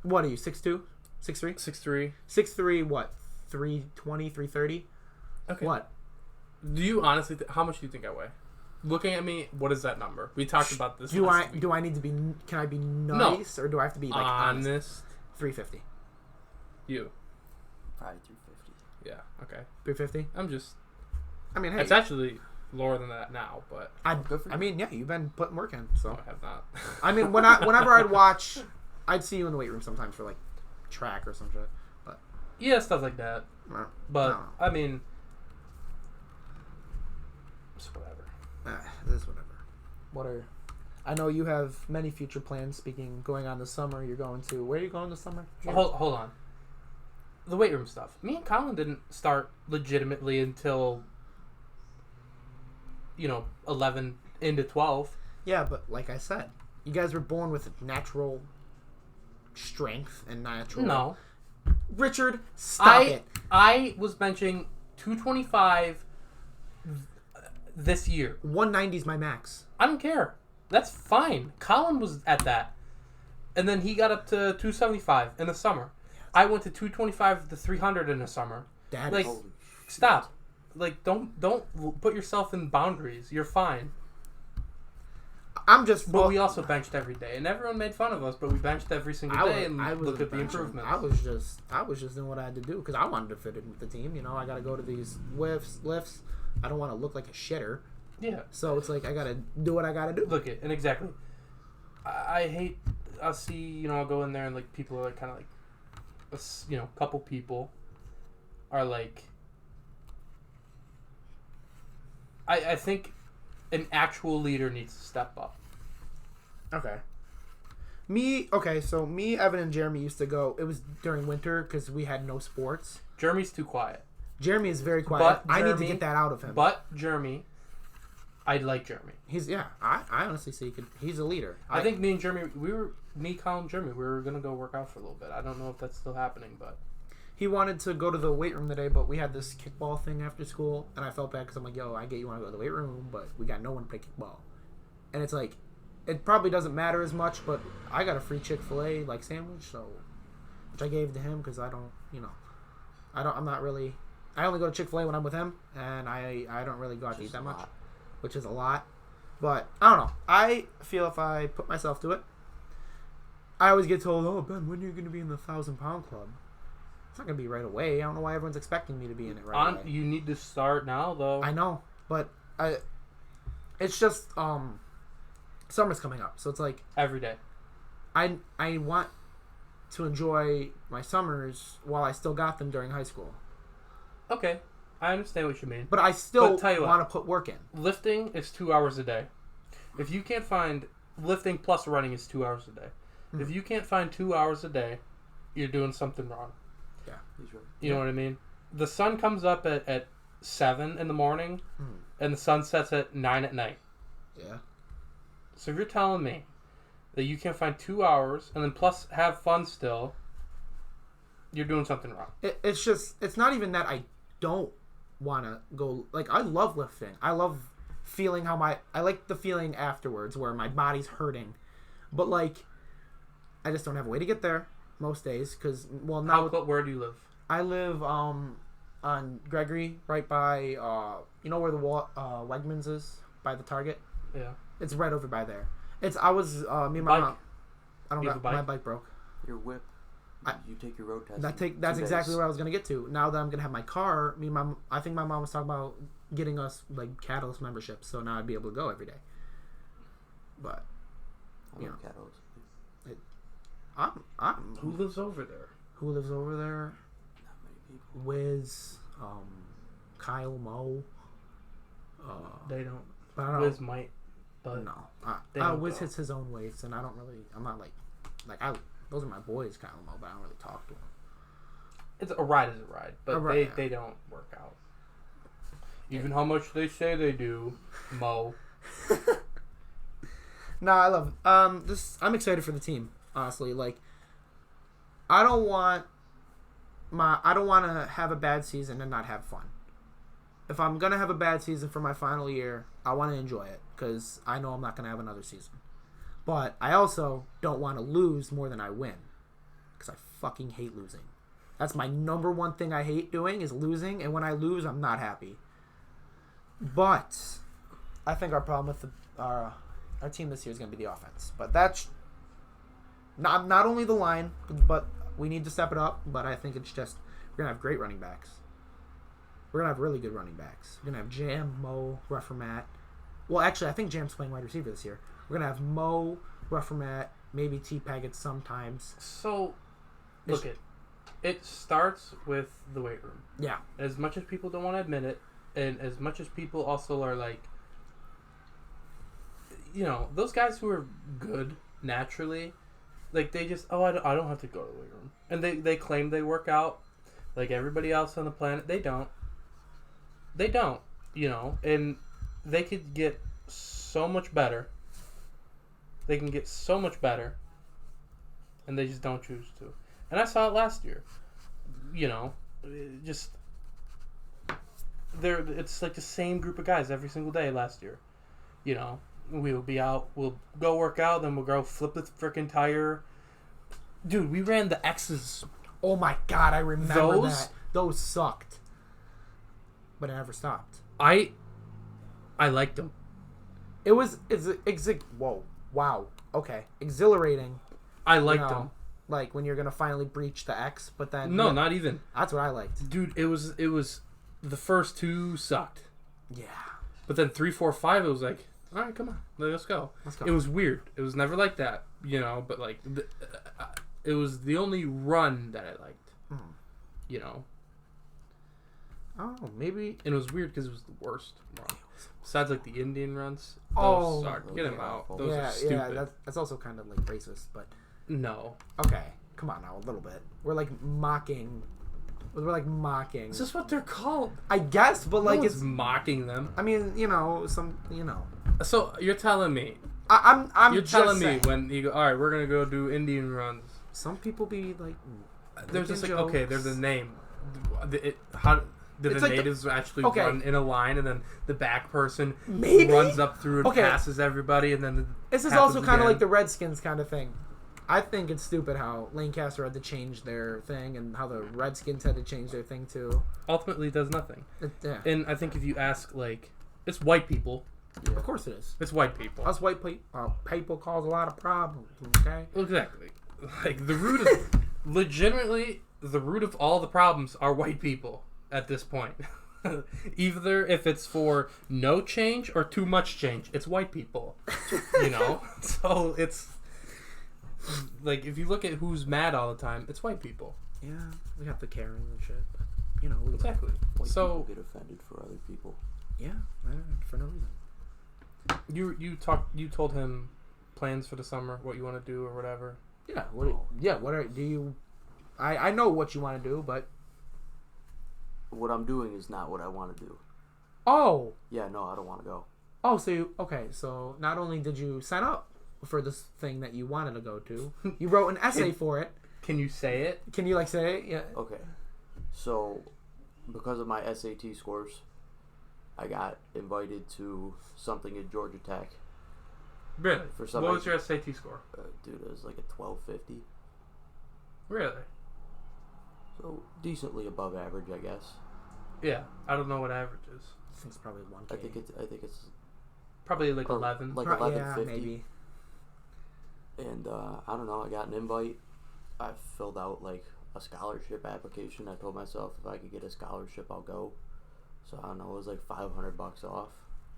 What are you, 6'2"? 6'3"? 6'3". 6'3", what? 320, 330? Okay. What? Do you honestly... how much do you think I weigh? looking at me, what is that number? We talked about this. Do I need to be? Can I be nice or do I have to be like honest? 350. You. Probably 250. Yeah. Okay. 350. I mean, hey, it's actually lower than that now, but I mean, yeah, you've been putting work in, so. No, I have not. I mean, whenever I'd watch, I'd see you in the weight room sometimes for like track or some shit, but yeah, stuff like that. But I mean, it's whatever. This is whatever. I know you have many future plans. Speaking, going on this summer, you're going to where are you going this summer? Hold on. The weight room stuff. Me and Colin didn't start legitimately until 11 into 12. Yeah, but like I said, you guys were born with natural strength and natural. No, Richard, stop it. I was benching 225 this year. 190 is my max. I don't care. That's fine. Colin was at that, and then he got up to 275 in the summer. I went to 225 to 300 in the summer. That like, stop. Like, don't put yourself in boundaries. You're fine. But we also benched every day, and everyone made fun of us. But we benched every single day and looked at the improvements. I was just doing what I had to do because I wanted to fit in with the team. I got to go to these lifts. I don't want to look like a shitter. Yeah. So it's like I got to do what I got to do. Look it, and exactly. I hate. I'll see. I'll go in there and like people are like kind of like, a couple people are like. I think an actual leader needs to step up. Okay. So me, Evan, and Jeremy used to go. It was during winter because we had no sports. Jeremy's too quiet. Jeremy is very quiet. I need to get that out of him. But Jeremy, I like Jeremy. I honestly see he's a leader. I think me and Jeremy, Colin, Jeremy, we were gonna go work out for a little bit. I don't know if that's still happening, but. He wanted to go to the weight room today, but we had this kickball thing after school, and I felt bad because I'm like, yo, I get you want to go to the weight room, but we got no one to play kickball. And it's like, it probably doesn't matter as much, but I got a free Chick-fil-A like sandwich, which I gave to him because I only go to Chick-fil-A when I'm with him, and I don't really go out to eat that much, which is a lot. But I don't know. I feel if I put myself to it, I always get told, oh, Ben, when are you going to be in the 1,000-pound club? It's not going to be right away. I don't know why everyone's expecting me to be in it right away. You need to start now, though. I know, but it's just summer's coming up, so it's like every day. I want to enjoy my summers while I still got them during high school. Okay, I understand what you mean. But I still want to put work in. Lifting is 2 hours a day. If you can't find lifting plus running is 2 hours a day. Mm-hmm. If you can't find 2 hours a day, you're doing something wrong. Yeah, he's right. You know what I mean? The sun comes up at 7 in the morning, and the sun sets at 9 at night. Yeah. So if you're telling me that you can't find 2 hours and then plus have fun still, you're doing something wrong. It's not even that I don't want to go. Like, I love lifting. I love feeling I like the feeling afterwards where my body's hurting. But, like, I just don't have a way to get there. Most days, because now where do you live? I live on Gregory, right by you know where the Wegmans is by the Target. Yeah, it's right over by there. Me and my mom. I don't got my bike broke. Your whip. You take your road test. That's exactly what I was gonna get to. Now that I'm gonna have my car, I think my mom was talking about getting us like Catalyst memberships, so now I'd be able to go every day. But Catalyst. Who lives over there? Who lives over there? Not many people. Wiz, Kyle, Mo. They don't. But I don't Wiz might, but no. Wiz hits his own weights, and I don't really. I'm not like those are my boys, Kyle, Mo, but I don't really talk to them. It's a ride, but they don't work out. Even how much they say they do, Mo. No, I love this. I'm excited for the team. Honestly, like, I don't want to have a bad season and not have fun. If I'm gonna have a bad season for my final year, I want to enjoy it because I know I'm not gonna have another season. But I also don't want to lose more than I win because I fucking hate losing. That's my number one thing I hate doing is losing, and when I lose, I'm not happy. But I think our problem with our team this year is going to be the offense. But that's not only the line, but we need to step it up. But I think it's just we're going to have great running backs. We're going to have really good running backs. We're going to have Jam, Mo, Ruffermat. Well, actually, I think Jam's playing wide receiver this year. We're going to have Mo, Ruffermat, maybe T-Paggett sometimes. So, look, it starts with the weight room. Yeah. As much as people don't want to admit it, and as much as people also are like, you know, those guys who are good naturally, like they just, I don't have to go to the weight room. And they claim they work out like everybody else on the planet. They don't. They don't, you know, and they could get so much better. They can get so much better, and they just don't choose to. And I saw it last year. You know, just it's like the same group of guys every single day last year. You know, we'll be out, we'll go work out, then we'll go flip the freaking tire. Dude, we ran the X's. Oh my God, I remember Those? that. Those sucked. But it never stopped. I liked them. Whoa. Wow. Okay. Exhilarating. I liked them. Like when you're going to finally breach the X, but then... No, not even. That's what I liked. Dude, it was the first two sucked. Yeah. But then 3, 4, 5, it was like, all right, come on, let's go. It was weird. It was never like that, you know. But like, it was the only run that I liked, you know. Oh, maybe. And it was weird because it was the worst run. Besides like the Indian runs, Oh, those suck. Get them out. Those are stupid. Yeah, that's also kind of like racist, but no. Okay, come on now, a little bit. We're like mocking. Is this what they're called? I guess, but like it's it's mocking them. I mean, So you're telling me? I'm. You're just telling saying. me when you go, all right, we're gonna go do Indian runs. Some people be like. There's just like jokes. okay, there's a name. Did It's the like natives actually okay. run in a line, and then the back person Maybe? runs up through and Okay. passes everybody, and then This is also kind of like the Redskins kind of thing. I think it's stupid how Lancaster had to change their thing, and how the Redskins had to change their thing too. ultimately does nothing. Yeah, And I think if you ask, like, it's white people. of course it is. It's white people. Us white people cause a lot of problems. Okay. Exactly. Like the root of, legitimately, the root of all the problems are white people at this point. Either if it's for no change or too much change, it's white people. You know? So it's like if you look at who's mad all the time, it's white people. Yeah, we have the Karen and shit, but you know, Exactly. White So people get offended for other people. yeah, for no reason. you told him plans for the summer, what you want to do or whatever. Yeah. What do you? I know what you want to do, but What I'm doing is not what I want to do. oh, Yeah, no, I don't want to go. So not only did you sign up for this thing that you wanted to go to, you wrote an essay for it. Can you say it? Can you like say it? Yeah. Okay. So, because of my SAT scores, I got invited to something at Georgia Tech. Really? For some What was reason- your SAT score? Dude, it was like a 1250. Really? So, decently above average, I guess. Yeah. I don't know what average is. I think it's probably 1K. I think it's Probably like or 11. like yeah, 1150. maybe. And I don't know, I got an invite. I filled out like a scholarship application. I told myself if I could get a scholarship, I'll go. So I don't know, it was like $500 off.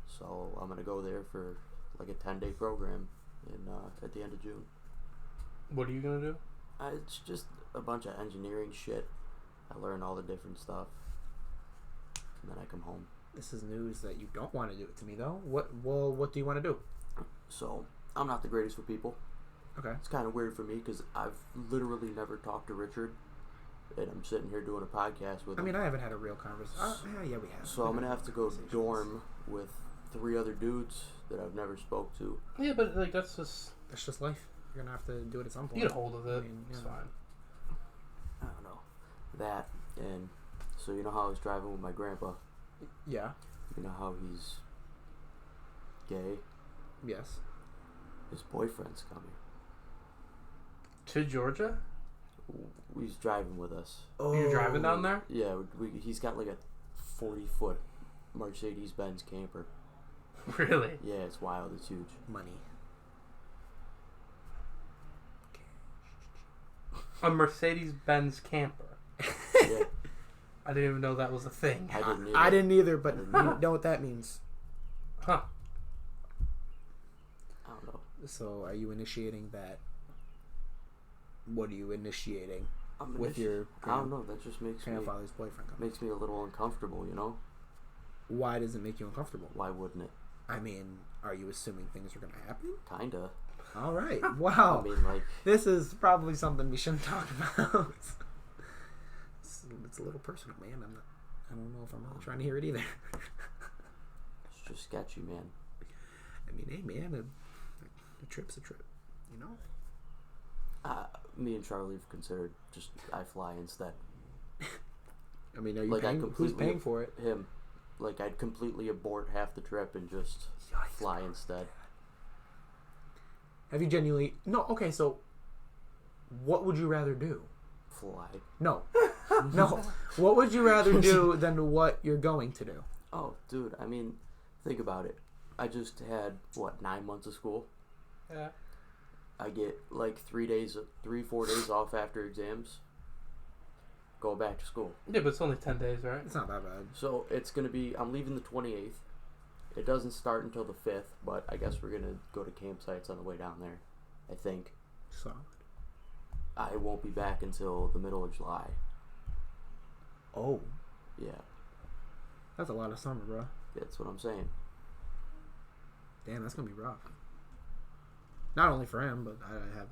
So I'm gonna go there for like a 10-day program at the end of June. What are you going to do? It's just a bunch of engineering shit. I learn all the different stuff, and then I come home. This is news that you don't want to do it to me though. What do you want to do? So I'm not the greatest with people. Okay. It's kind of weird for me because I've literally never talked to Richard, and I'm sitting here doing a podcast with him. I mean, I haven't had a real conversation. Yeah, we have. So I'm gonna have to go dorm with 3 other dudes that I've never spoke to. Yeah, but like that's just That's just life. You're gonna have to do it at some point. you get a hold of it. I mean, It's yeah. fine. I don't know that, and so you know how I was driving with my grandpa. Yeah. You know how he's gay. Yes. His boyfriend's coming. To Georgia? He's driving with us. Oh. You're driving down there? Yeah, he's got like a 40-foot Mercedes-Benz camper. Really? Yeah, it's wild. It's huge. Money. A Mercedes-Benz camper. Yeah. I didn't even know that was a thing. I didn't either, but you know what that means. Huh. I don't know. So, are you initiating that? What are you initiating I'm with your I don't know. That just makes grandfather's boyfriend? me a little uncomfortable. You know? Why does it make you uncomfortable? Why wouldn't it? I mean, are you assuming things are going to happen? Kinda. All right. Wow. I mean, like, This is probably something we shouldn't talk about. It's a little personal, man. I don't know if I'm really trying to hear it either. it's just sketchy, man. I mean, hey, man, a trip's a trip, you know? Me and Charlie have considered just I fly instead. I mean, are you Like, paying, who's paying for it? Him. Like, I'd completely abort half the trip and just fly instead. Have you genuinely... No, okay, so what would you rather do? Fly. No. No. What would you rather do than what you're going to do? Oh, dude, I mean, think about it. I just had, 9 months of school? Yeah. I get, 4 days off after exams. Go back to school. Yeah, but it's only 10 days, right? It's not that bad. So, it's going to be... I'm leaving the 28th. It doesn't start until the 5th, but I guess we're going to go to campsites on the way down there. I think. Solid. I won't be back until the middle of July. Oh. Yeah. That's a lot of summer, bro. That's what I'm saying. Damn, that's going to be rough. Not only for him, but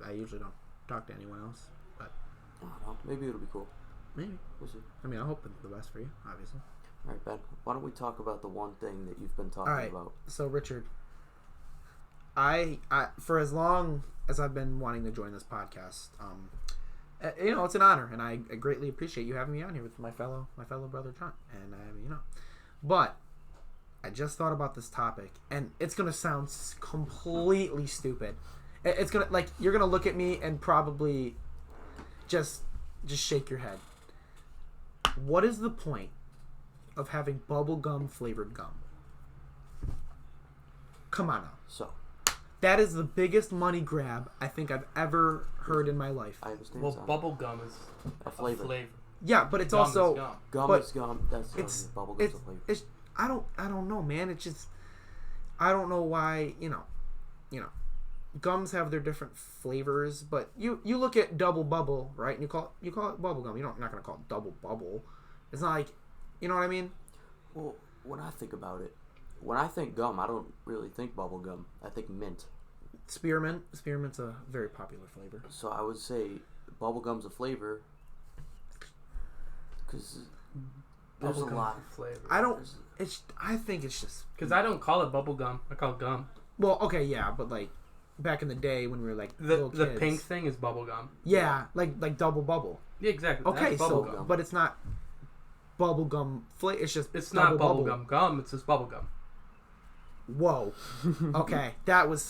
I usually don't talk to anyone else. But I don't know. Maybe it'll be cool. maybe. We'll see. I mean, I hope the best for you, obviously. All right, Ben. Why don't we talk about the one thing that you've been talking All right. about? So, Richard, I for as long as I've been wanting to join this podcast, it's an honor, and I greatly appreciate you having me on here with my fellow brother John, and but I just thought about this topic, and it's gonna sound completely stupid. It's gonna you're gonna look at me and probably just shake your head. What is the point of having bubblegum flavored gum? Come on now. So, That is the biggest money grab I think I've ever heard in my life. I understand. Well, bubble gum is a flavor. Yeah, but it's Gum also is gum. Gum but is gum. That's bubble gum's a flavor. it's I don't know, man. It's just I don't know why, gums have their different flavors, but you look at double bubble, right? And you call it bubble gum. You're not gonna call it double bubble. It's not like, you know what I mean? Well, when I think about it, when I think gum, I don't really think bubble gum. I think mint. Spearmint's a very popular flavor. So I would say bubble gum's a flavor because there's a Bubble lot. gum flavor. I think it's just Because I don't call it bubble gum. I call it gum. well, okay, yeah, but like back in the day when we were like The little kids, pink thing is bubble gum. yeah, like double bubble. Yeah, exactly. Okay, That's bubble so gum. but it's not bubble gum flavor. It's just It's double not bubble gum gum. It's just bubble gum. Whoa. Okay, that's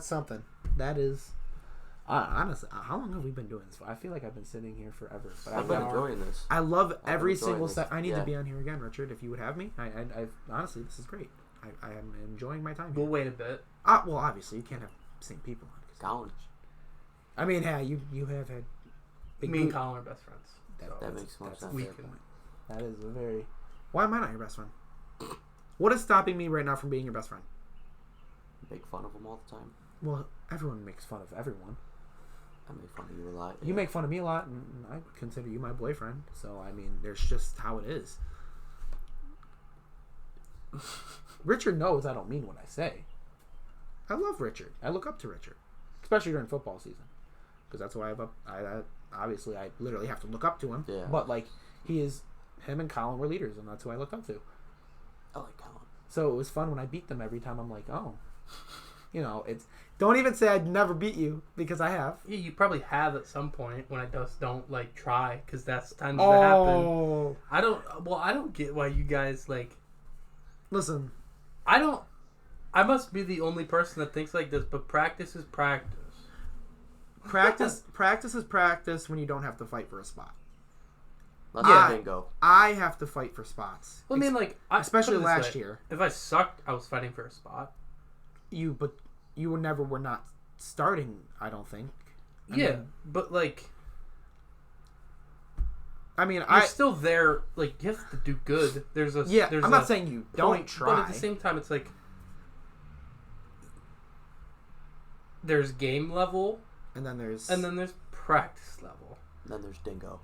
something. That is. Honestly, how long have we been doing this for? I feel like I've been sitting here forever. But I've been enjoying this. I love I've every been enjoying single this. set. I need Yeah. to be on here again, Richard. If you would have me, I honestly, this is great. I am enjoying my time. We'll wait a bit. Well, obviously, you can't have the same people on. Colin. I mean, hey, you have had. Me and Colin are best friends. That makes more that's sense. a We fair can- point. That is a very. Why am I not your best friend? What is stopping me right now from being your best friend? Make fun of them all the time. Well, everyone makes fun of everyone. I make fun of you a lot. You make fun of me a lot, and I consider you my boyfriend. So, I mean, there's just how it is. Richard knows I don't mean what I say. I love Richard. I look up to Richard, especially during football season, because that's why obviously I literally have to look up to him. Yeah. But him and Colin were leaders, and that's who I look up to. I like Colin. So it was fun when I beat them every time. I'm like, oh, it's. Don't even say I'd never beat you, because I have. Yeah, you probably have at some point when I just don't try, because that's times that happen. I don't get why you guys Listen. I must be the only person that thinks like this, but practice is practice. Practice is practice when you don't have to fight for a spot. That's a bingo. I have to fight for spots. Well, I mean, like, especially last year. If I sucked, I was fighting for a spot. But you were not starting, I don't think. I mean, but like, I mean, you're still there. Like, you have to do good. There's I'm not saying you don't try, but at the same time, it's like there's game level, and then there's practice level. Then there's Dingo.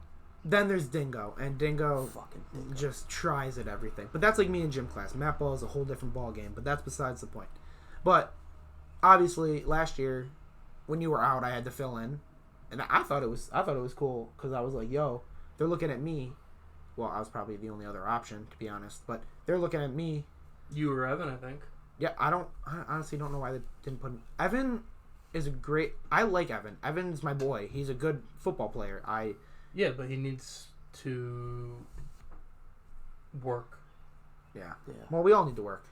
And Dingo Fucking Dingo. just tries at everything. But that's like me in gym class. Mat ball is a whole different ball game, but that's besides the point. But obviously, last year when you were out, I had to fill in, and I thought it was cool because I was like, yo, they're looking at me. Well, I was probably the only other option, to be honest, but they're looking at me. You or Evan, I think. Yeah, I honestly don't know why they didn't put Evan. I like Evan. Evan's my boy. He's a good football player. Yeah, but he needs to work. Yeah. Well, we all need to work.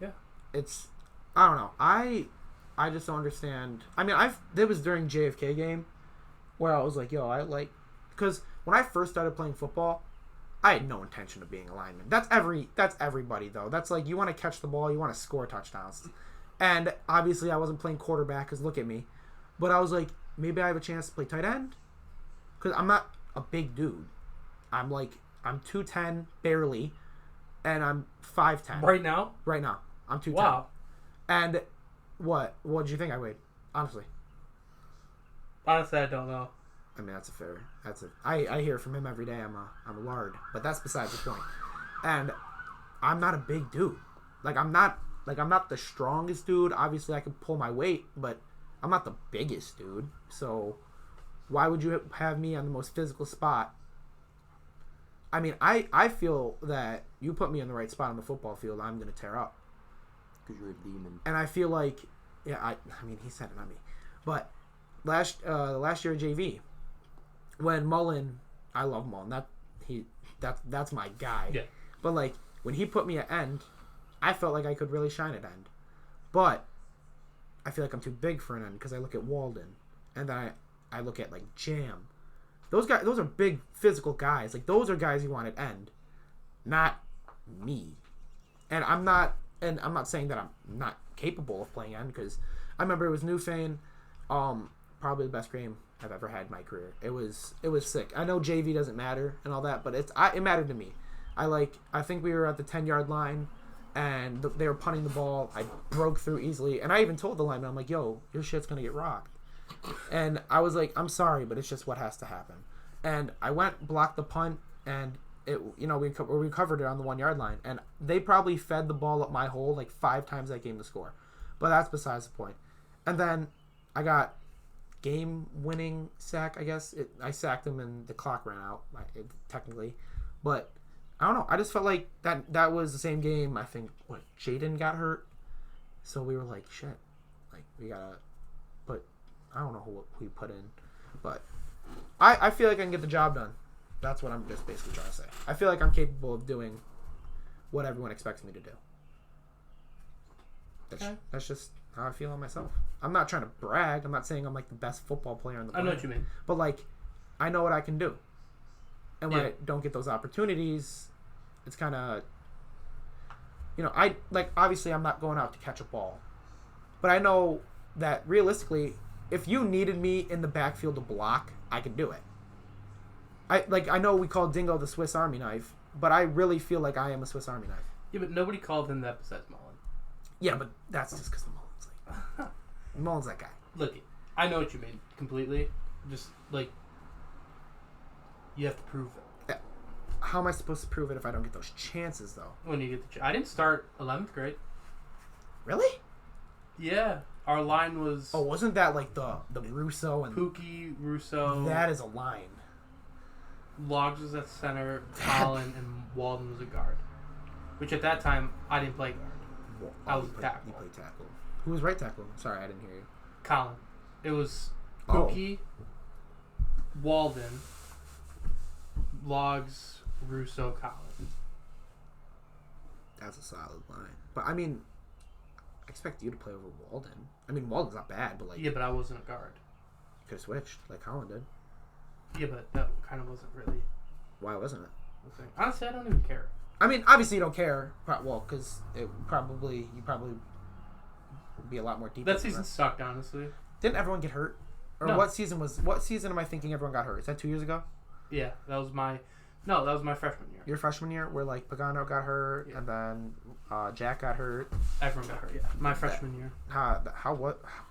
Yeah. I don't know. I just don't understand. I mean, there was during JFK game where I was like, yo, because when I first started playing football, I had no intention of being a lineman. That's everybody though. That's like, you want to catch the ball, you want to score touchdowns. And obviously I wasn't playing quarterback because look at me. But I was like, maybe I have a chance to play tight end. Because I'm not a big dude. I'm 210 barely. And I'm 5'10". Right now? Right now. I'm 210. Wow. And what did you think I weighed? Honestly, I don't know. I mean, I hear from him every day. I'm a lard, but that's besides the point. And I'm not a big dude. I'm not the strongest dude. Obviously, I can pull my weight, but I'm not the biggest dude. So why would you have me on the most physical spot? I mean, I feel that you put me in the right spot on the football field, I'm going to tear up. Because you're a demon. And I feel like, yeah, I mean, he said it, not me. But last year at JV, when Mullen, I love Mullen. That's my guy. Yeah. But like when he put me at end, I felt like I could really shine at end. But I feel like I'm too big for an end because I look at Walden, and then I look at like Jam. Those are big physical guys. Like those are guys you want at end, not me. And I'm not saying that I'm not capable of playing end because I remember it was Newfane, probably the best game I've ever had in my career. It was sick. I know JV doesn't matter and all that, but it mattered to me. I think we were at the 10-yard line and they were punting the ball. I broke through easily, and I even told the lineman, I'm like, yo, your shit's gonna get rocked. And I was like, I'm sorry, but it's just what has to happen. And I went, blocked the punt, and we recovered it on the 1-yard line. And they probably fed the ball up my hole like 5 times that game to score. But that's besides the point. And then I got game-winning sack, I guess. I sacked him and the clock ran out, technically. But I don't know. I just felt like that was the same game. I think, Jaden got hurt. So we were like, shit. Like, we got to put... I don't know who we put in. But I feel like I can get the job done. That's what I'm just basically trying to say. I feel like I'm capable of doing what everyone expects me to do. That's just how I feel on myself. I'm not trying to brag. I'm not saying I'm like the best football player on the planet. I know what you mean. But like, I know what I can do. And when I don't get those opportunities, it's kind of, obviously I'm not going out to catch a ball. But I know that realistically, if you needed me in the backfield to block, I could do it. I know we call Dingo the Swiss Army knife, but I really feel like I am a Swiss Army knife. Yeah, but nobody called him that besides Mullen. Yeah, but that's just because Mullen's that guy. Look, I know what you mean completely. Just like you have to prove it. How am I supposed to prove it if I don't get those chances though? When you get the I didn't start 11th grade. Really? Yeah, our line was. Oh, wasn't that like the Russo and Pookie, Russo? That is a line. Logs was at center, Colin, and Walden was a guard. Which at that time, I didn't play guard. I was tackle. You played tackle. Who was right tackle? Sorry, I didn't hear you. Colin. It was Pookie, Walden, Logs, Russo, Colin. That's a solid line. But, I mean, I expect you to play over Walden. I mean, Walden's not bad, but like... Yeah, but I wasn't a guard. You could have switched, like Colin did. Yeah, but that kind of wasn't really Why wasn't it? Honestly, I don't even care. I mean, obviously you don't care. Well, because you probably would be a lot more deep. That season sucked, honestly. Didn't everyone get hurt? Or No. what season am I thinking everyone got hurt? Is that 2 years ago? Yeah, that was my freshman year. Your freshman year, where like Pagano got hurt, Yeah. and then Jack got hurt. Everyone got hurt. Yeah, my freshman year.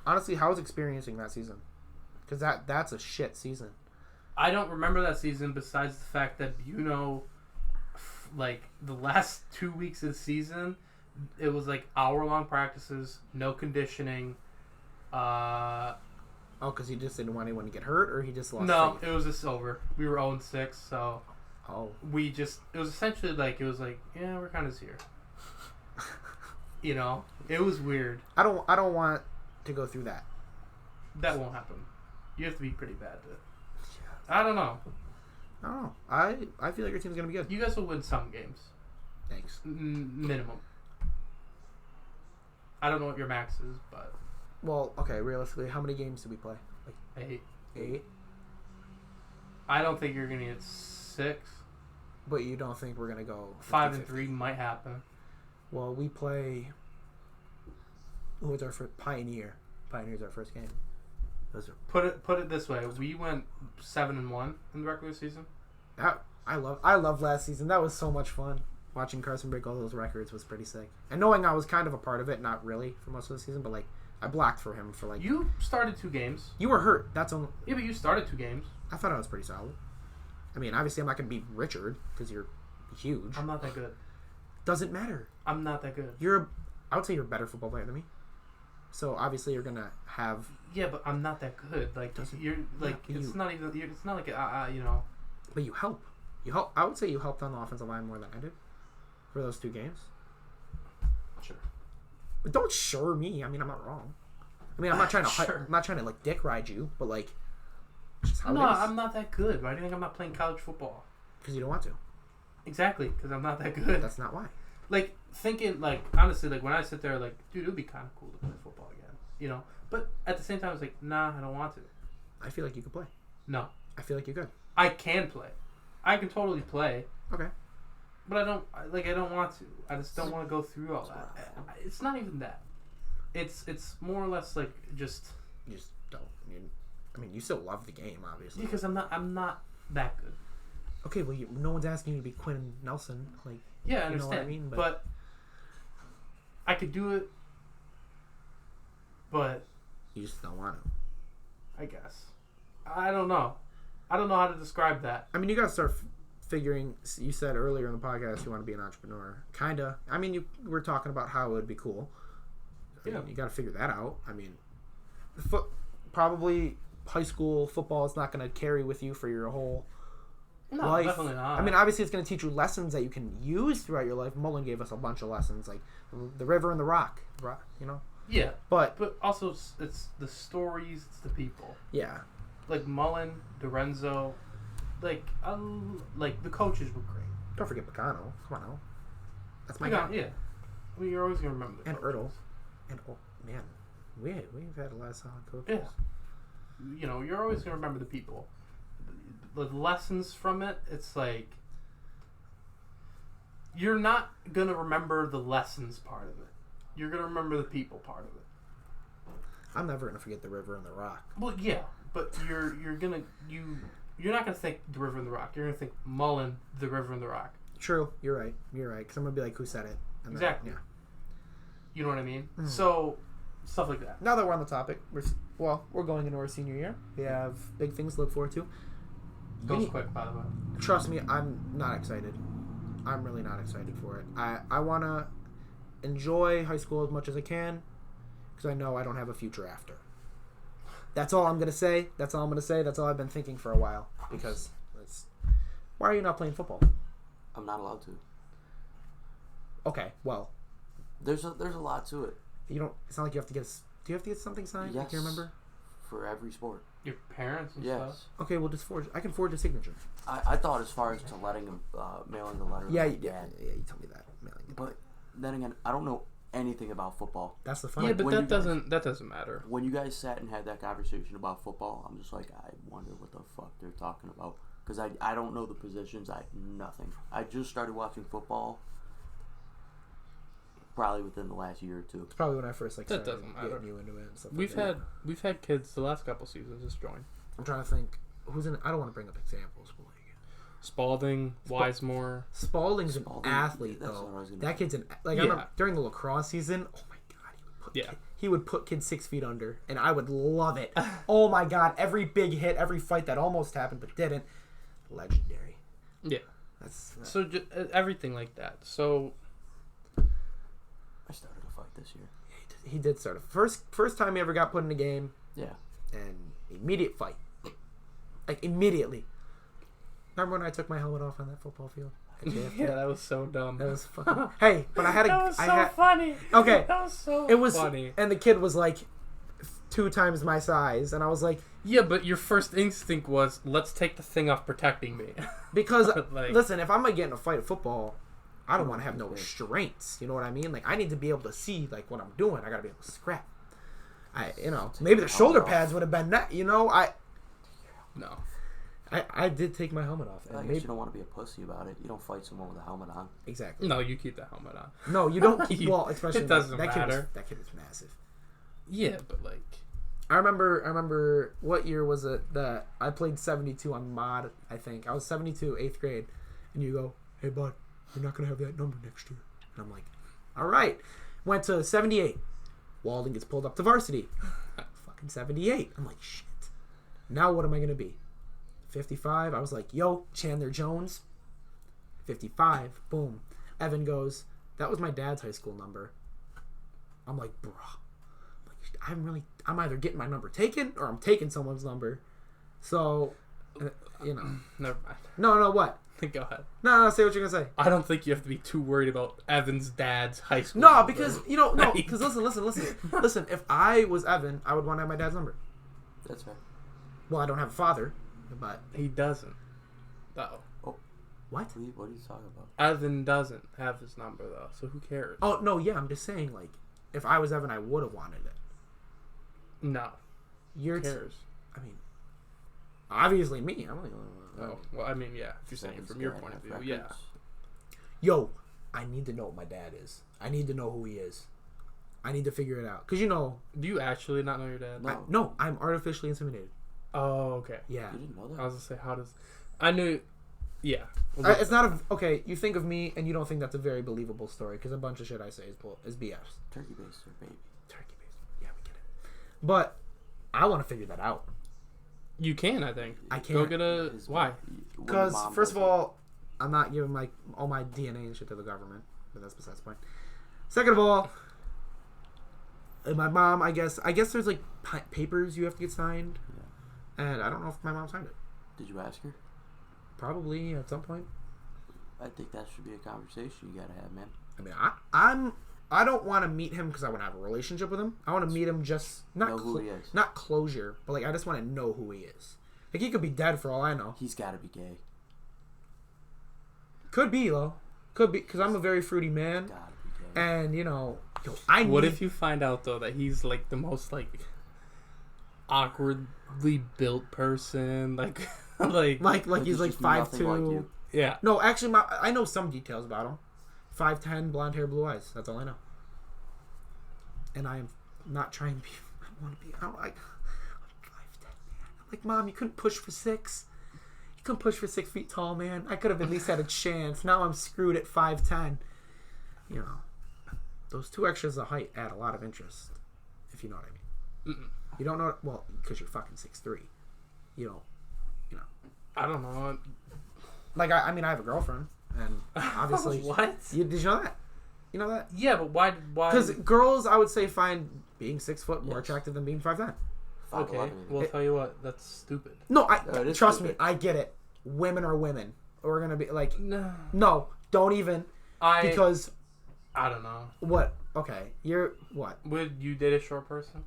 Honestly, how was experiencing that season? Because that's a shit season. I don't remember that season besides the fact that like the last 2 weeks of the season, it was like hour-long practices, no conditioning. Because he just didn't want anyone to get hurt, or he just lost faith? It was just over. We were 0-6, so it was essentially like, yeah, we're kind of here. It was weird. I don't want to go through that. That won't happen. You have to be pretty bad to. I don't know. I don't know. I feel like your team's gonna be good. You guys will win some games. Thanks. Minimum. I don't know what your max is, but. Well, okay. Realistically, how many games do we play? Like 8. I don't think you're gonna get 6. But you don't think we're gonna go 5-3 might happen. Well, we play. Who was our first? Pioneer. Pioneer's our first game. Put it this way: we went 7-1 in the regular season. I love last season. That was so much fun. Watching Carson break all those records was pretty sick. And knowing I was kind of a part of it, not really for most of the season, but like I blocked for him for like. You started 2 games. You were hurt. That's only. Yeah, but you started 2 games. I thought I was pretty solid. I mean, obviously, I'm not gonna beat Richard because you're huge. I'm not that good. Doesn't matter. I'm not that good. I would say you're a better football player than me. So obviously, you're gonna have. Yeah, but I'm not that good. Like you're like it's not even. It's not like But you help. You help. I would say you helped on the offensive line more than I did for those 2 games. Sure. But don't sure me. I mean, I'm not wrong. I mean, I'm not trying to. Sure. I'm not trying to like dick ride you, but like. Just how No, it is. I'm not that good. Why do you think I'm not playing college football? Because you don't want to. Exactly, because I'm not that good. That's not why. Like thinking, like honestly, like when I sit there, like dude, it would be kind of cool to play football again, But at the same time, it's like, nah, I don't want to. I feel like you could play. No, I feel like you could. I can play. I can totally play. Okay. But I don't want to. I just don't want to go through all that. It's not even that. It's more or less like just. You just don't. I mean, you still love the game, obviously. Because I'm not that good. Okay, well, no one's asking you to be Quinn Nelson. Like. Yeah, I understand. You know what I mean? But I could do it. But. You just don't want to. I guess. I don't know. I don't know how to describe that. I mean, you got to start figuring. You said earlier in the podcast you want to be an entrepreneur. Kinda. I mean, you were talking about how it would be cool. I mean, you got to figure that out. I mean, probably high school football is not going to carry with you for your whole life. Definitely not. I mean, obviously, it's going to teach you lessons that you can use throughout your life. Mullen gave us a bunch of lessons, like the river and the rock. Yeah, but also it's the stories, it's the people. Yeah, like Mullen, Dorenzo, like the coaches were great. Don't forget Pagano. Come on now, that's my guy. Yeah, I mean, you're always gonna remember the and coaches. Ertl, and man, we've had a lot of solid coaches. Yeah, you're always gonna remember the people. The lessons from it, it's like you're not gonna remember the lessons part of it. You're gonna remember the people part of it. I'm never gonna forget the river and the rock. Well, yeah, but you're not gonna think the river and the rock. You're gonna think Mullen, the river and the rock. True, you're right. Because I'm gonna be like, who said it? And exactly. Then, You know what I mean? Mm. So stuff like that. Now that we're on the topic, we're going into our senior year. We have big things to look forward to. Goes quick, by the way. Trust me, I'm not excited. I'm really not excited for it. I want to enjoy high school as much as I can because I know I don't have a future after. That's all I'm going to say. That's all I've been thinking for a while because why are you not playing football? I'm not allowed to. Okay, well. There's a lot to it. It's not like you have to get do you have to get something signed? Yes. I can't remember. For every sport. Your parents and Yes. stuff? Okay, well, I can forge a signature. I thought as far as to letting him mailing the letter. Yeah, you told me that. But then again, I don't know anything about football. That's the fun. Yeah, but when that doesn't matter. When you guys sat and had that conversation about football, I'm just like, I wonder what the fuck they're talking about. because I don't know the positions. I nothing. I just started watching football probably within the last year or two. It's probably when I first That started doesn't matter. getting you into it and stuff. We've had kids the last couple seasons just join. I'm trying to think who's in. I don't want to bring up examples, but like Spalding, Wisemore. Spalding's an Spalding, athlete that's though. what I was gonna That say. kid's an I Yeah. remember during the lacrosse season. Oh my god, he would put kids 6 feet under, and I would love it. Oh my god, every big hit, every fight that almost happened but didn't, legendary. Yeah. That's So everything like that. So I started a fight this year. he did start a first time he ever got put in a game, Yeah. and immediate fight, like immediately. Remember when I took my helmet off on that football field? At JFK? yeah, that was so dumb. That was fucking. Hey, but I had a. That was I so had, funny. Okay. That was so It was funny. and the kid was like 2 times my size, and I was like, Yeah, but your first instinct was, let's take the thing off protecting me. because Like- listen, if I'm gonna get in a fight of football, I don't want to have no restraints. You know what I mean? Like I need to be able to see like what I'm doing. I gotta be able to scrap. Maybe the shoulder pads would have been that. No. I did take my helmet off. I And guess maybe, you don't want to be a pussy about it. You don't fight someone with a helmet on. exactly. No, you keep the helmet on. No, you don't. You- Well, especially it doesn't that kid. matter. That kid was massive. Yeah, but like... I remember what year was it that I played 72 on mod, I think. I was 72, 8th grade. And you go, hey, bud, you're not going to have that number next year. And I'm like, all right. Went to 78. Walden gets pulled up to varsity. Fucking 78. I'm like, shit. Now what am I going to be? 55. I was like, yo, Chandler Jones. 55. Boom. Evan goes, that was my dad's high school number. I'm like, bruh. I'm either getting my number taken or I'm taking someone's number. So, Never mind. No, what? Go ahead. No, say what you're going to say. I don't think you have to be too worried about Evan's dad's high school No, number. because, because listen. Listen, if I was Evan, I would want to have my dad's number. That's right. Well, I don't have a father, but... He doesn't. Though. What? What are you talking about? Evan doesn't have his number, though, so who cares? Oh, no, yeah, I'm just saying, like, if I was Evan, I would have wanted it. No. You're... Who cares? I mean, obviously me. I'm like, Oh, well, I mean, yeah, if you're saying it from your point of view, yeah. Yo, I need to know what my dad is. I need to know who he is. I need to figure it out. Because, Do you actually not know your dad? No. I'm artificially inseminated. Oh, okay. Yeah. You didn't know I that? was going to say, how does... I knew... Yeah. It's not a... Okay, you think of me and you don't think that's a very believable story because a bunch of shit I say is BS. Turkey baster, baby. Turkey based. Yeah, we get it. But I want to figure that out. You can, I think. I Go can't. get a... Why? Because, first of all, I'm not giving all my DNA and shit to the government. But that's besides the point. Second of all, my mom, I guess there's like papers you have to get signed. Yeah. And I don't know if my mom signed it. Did you ask her? Probably at some point. I think that should be a conversation you gotta have, man. I mean, I don't want to meet him because I want to have a relationship with him. I want to meet him just Know who he is. not closure, but like I just want to know who he is. Like he could be dead for all I know. He's gotta be gay. Could be though. Could be because I'm a very fruity man, Gotta be gay. and What if you find out, though, that he's, like, the most, like, awkwardly built person? Like he's like just nothing 5'2". like you. yeah. No, actually, I know some details about him. 5'10", blonde hair, blue eyes. That's all I know. And I am not trying to be. I want to be. I'm 5'10", man. I'm like, Mom, you couldn't push for 6. You couldn't push for 6 feet tall, man. I could have at least had a chance. Now I'm screwed at 5'10". Those 2 extras of height add a lot of interest, if you know what I mean. Mm-mm. You don't know, well, because you're fucking 6'3". You don't. I don't know. Like I mean, I have a girlfriend, and obviously, What? Did you know that? You know that? Yeah, but why? Because girls, I would say, find being 6 foot more Yes. attractive than being 5'10". Okay, 5'11". well, tell you what, that's stupid. No, it is trust me, stupid. I get it. Women are women. We're gonna be like, No. no, don't even, because I don't know. what? Okay, you're what? Would you date a short person?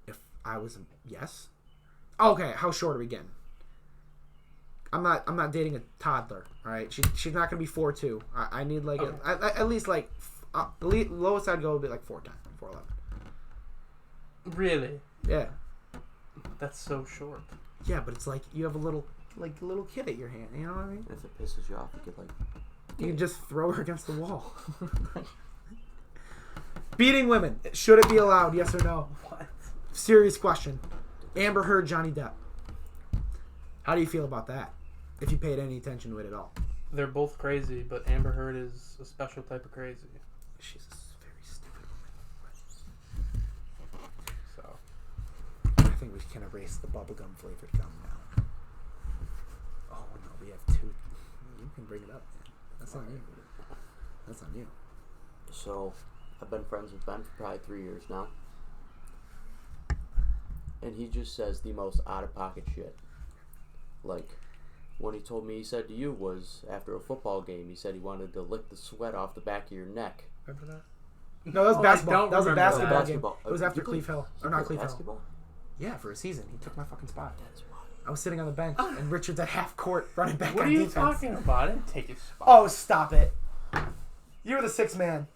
If I was, yes. Okay, how short are we getting? I'm not dating a toddler. All right, she's not gonna be 4'2". I need like Okay. at least like the lowest I'd go would be like 4'10", 4'11". Really? Yeah. That's so short. Yeah, but it's like you have a little like a little kid at your hand. You know what I mean? If it pisses you off, you could like. You can just throw her against the wall. Beating women. Should it be allowed? Yes or no? What? Serious question. Amber Heard, Johnny Depp. How do you feel about that? If you paid any attention to it at all. They're both crazy, but Amber Heard is a special type of crazy. She's a very stupid woman. So I think we can erase the bubblegum flavored gum now. Oh no, we have two. You can bring it up, man. That's on you. That's on you. So, I've been friends with Ben for probably 3 years now. And he just says the most out-of-pocket shit. Like, when he told me he said to you was, after a football game, he said he wanted to lick the sweat off the back of your neck. Remember that? No, that was basketball. That was a basketball game. It was after Cleve Hill. Or not Cleve Hill. Yeah, for a season. He took my fucking spot. That's why. I was sitting on the bench, and Richard's at half court running back what on are you defense. talking about? I didn't take his spot. Oh, stop it. You were the sixth man.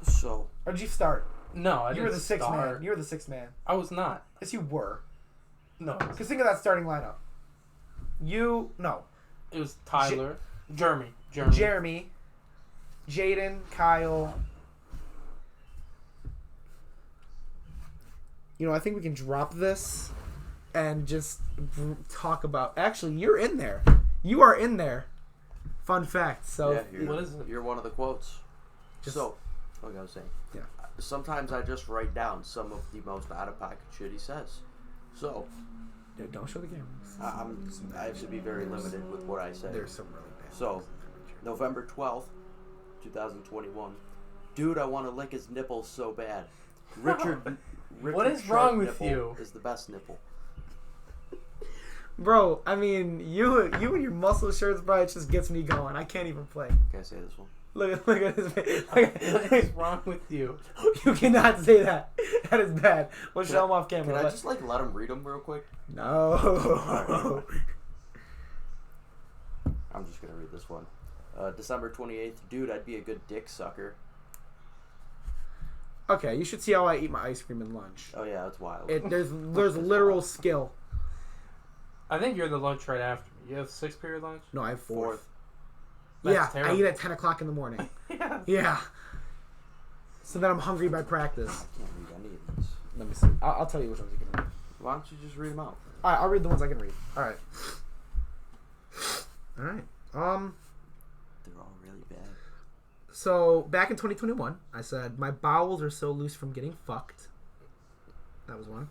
So. Or did you start? No, I didn't. You were the sixth start. man. You were the sixth man. I was not. Yes, you were. No. Because think of that starting lineup. No. It was Tyler. Jeremy. Jaden, Kyle. You know, I think we can drop this and just talk about... Actually, you're in there. You are in there. Fun fact. So, yeah, what is it? You're one of the quotes. So, like I was saying. Yeah. Sometimes I just write down some of the most out-of-pocket shit he says. So... Dude, don't show the cameras. I have to be very limited with what I say. There's some really bad. So, November 12th, 2021. Dude, I want to lick his nipples so bad. Richard what is Sharp wrong with nipple you? Is the best nipple. Bro, I mean, you and your muscle shirts, bro, it just gets me going. I can't even play. Can I say this one? Look at his face. What is wrong with you? You cannot say that. That is bad. We'll show him off camera. Can I just let him read them real quick? No. I'm just gonna read this one. December 28th. Dude, I'd be a good dick sucker. Okay, you should see how I eat my ice cream and lunch. Oh yeah, that's wild. There's literal skill. I think you're the lunch right after me. You have 6th period lunch? No, I have fourth. That's Yeah, terrible. I eat at 10 o'clock in the morning. Yeah. Yeah. So then I'm hungry by practice. I can't read any of these. Let me see. I'll tell you which ones you can read. Why don't you just read them out? All right, I'll read the ones I can read. All right. They're all really bad. So back in 2021, I said my bowels are so loose from getting fucked. That was one.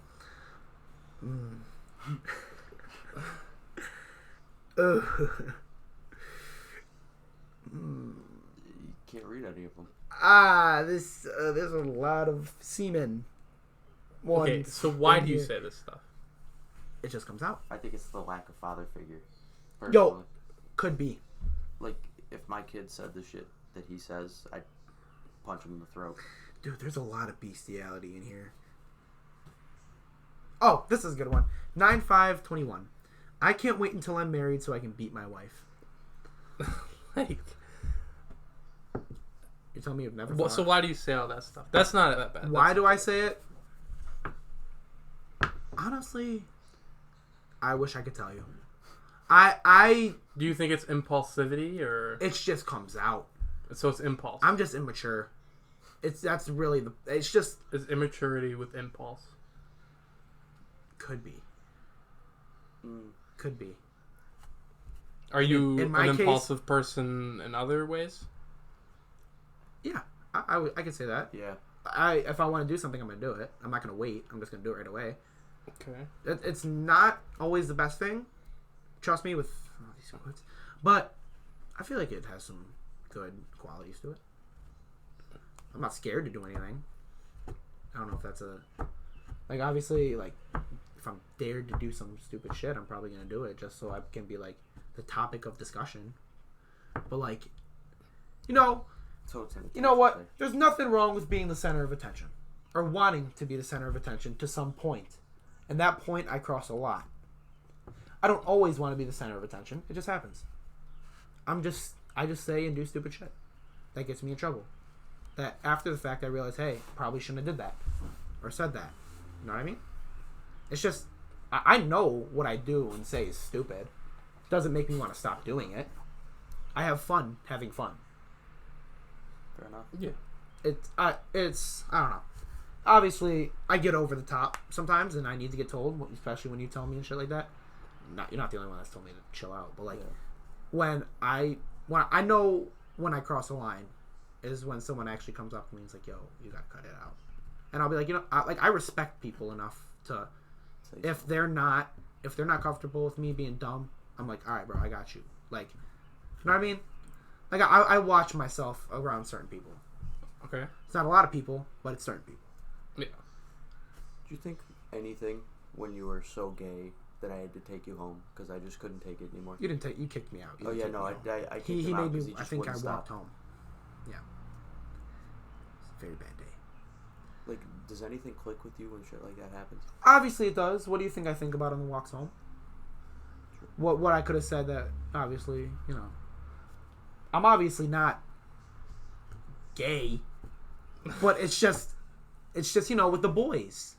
You can't read any of them. There's a lot of semen. Okay, so why do you say this stuff? It just comes out. I think it's the lack of father figure. Yo, could be. Like, if my kid said the shit that he says, I'd punch him in the throat. Dude, there's a lot of bestiality in here. Oh, this is a good one. 9/5/21. I can't wait until I'm married so I can beat my wife. Like, You're telling me you've never well, thought? so why do you say all that stuff? That's not that bad. Why do I say it? Honestly, I wish I could tell you. I Do you think it's impulsivity or it just comes out. so it's impulse? I'm just immature. That's really it's just Is immaturity with impulse? could be. Could be. Are you in my an case- impulsive person in other ways? Yeah, I could say that. Yeah. If I want to do something, I'm gonna do it. I'm not gonna wait. I'm just gonna do it right away. Okay. It's not always the best thing. Trust me with all these quotes, but I feel like it has some good qualities to it. I'm not scared to do anything. I don't know if that's like obviously like if I'm dared to do some stupid shit, I'm probably gonna do it just so I can be like the topic of discussion. But like, you know what? There's nothing wrong with being the center of attention or wanting to be the center of attention to some point. And that point I cross a lot. I don't always want to be the center of attention. It just happens. I just say and do stupid shit. That gets me in trouble. That after the fact I realize, hey, probably shouldn't have did that. Or said that. You know what I mean? It's just, I know what I do and say is stupid. doesn't make me want to stop doing it. I have fun having fun. Fair enough. Yeah. It's I don't know. Obviously, I get over the top sometimes, and I need to get told, especially when you tell me and shit like that. You're not the only one that's told me to chill out, but like when I know when I cross a line is when someone actually comes up to me and is like, "Yo, you gotta cut it out," and I'll be like, I respect people enough to if they're not comfortable with me being dumb, I'm like, all right, bro, I got you. Like, you know what I mean? Like I watch myself around certain people. Okay. It's not a lot of people, but it's certain people. Yeah. Do you think anything when you were so gay that I had to take you home because I just couldn't take it anymore? You kicked me out. Oh yeah, no, I kicked he him out made 'cause me. he I just think I wouldn't walked stop. home. Yeah. It's a very bad day. Like, does anything click with you when shit like that happens? Obviously it does. What do you think I think about on the walks home? What I could have said that obviously, I'm obviously not gay, but it's just with the boys.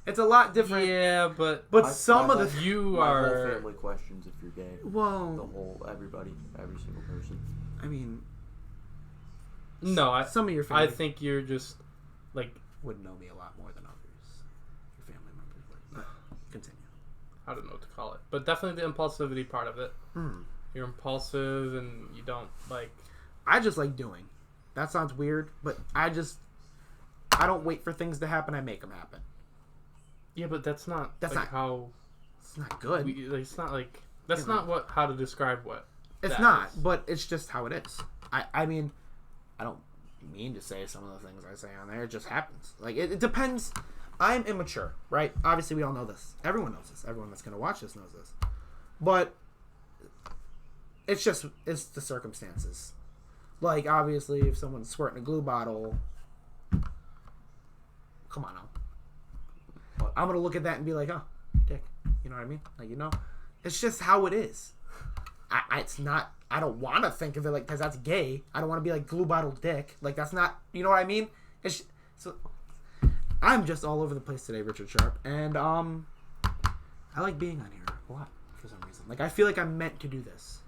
It's a lot different. Yeah, but some of the my whole family questions if you're gay. Well, everybody, every single person. I mean, no, some of your family I think you're just like would know me a lot more than others. Your family members would. Continue. I don't know what to call it, but definitely the impulsivity part of it. You're impulsive and you don't like. I just like doing. That sounds weird, but I don't wait for things to happen. I make them happen. Yeah, but that's not how. It's not good. It's not like that's not how to describe what. It's not, but it's just how it is. I mean, I don't mean to say some of the things I say on there. It just happens. Like it depends. I'm immature, right? Obviously, we all know this. Everyone knows this. Everyone that's gonna watch this knows this. But it's the circumstances. Like obviously, if someone's squirting a glue bottle, come on now. I'm gonna look at that and be like, oh, dick. You know what I mean? Like, it's just how it is. It's not. I don't want to think of it like because that's gay. I don't want to be like glue bottle dick. Like that's not. You know what I mean? So. I'm just all over the place today, Richard Sharp, and I like being on here a lot for some reason. Like I feel like I'm meant to do this.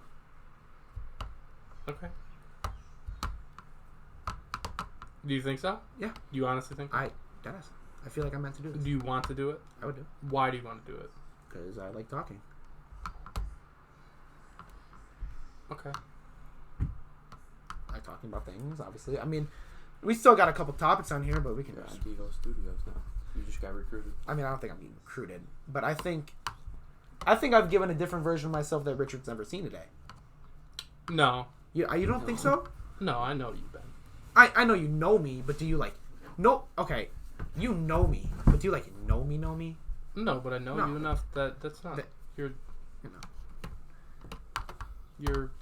Okay. Do you think so? Yeah. Do you honestly think so? I feel like I'm meant to do this. Do you want to do it? I would do it. Why do you want to do it? Because I like talking. Okay. I like talking about things, obviously. I mean, we still got a couple topics on here, but we can You're just... on Digo Studios now. You just got recruited. I mean, I don't think I'm being recruited, but I think I've given a different version of myself that Richard's never seen today. No. You don't think so? No, I know you, Ben. I know you know me, but do you like... No, okay. You know me, but do you like know me? No, but I know you enough that's not... You're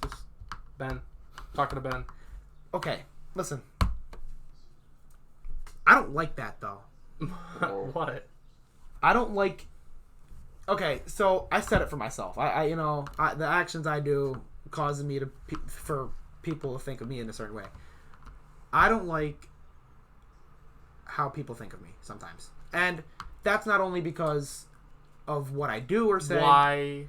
just Ben. Talking to Ben. Okay, listen. I don't like that, though. What? I don't like... Okay, so I said it for myself. The actions I do causes me for people to think of me in a certain way. I don't like how people think of me sometimes. And that's not only because of what I do or say. Why?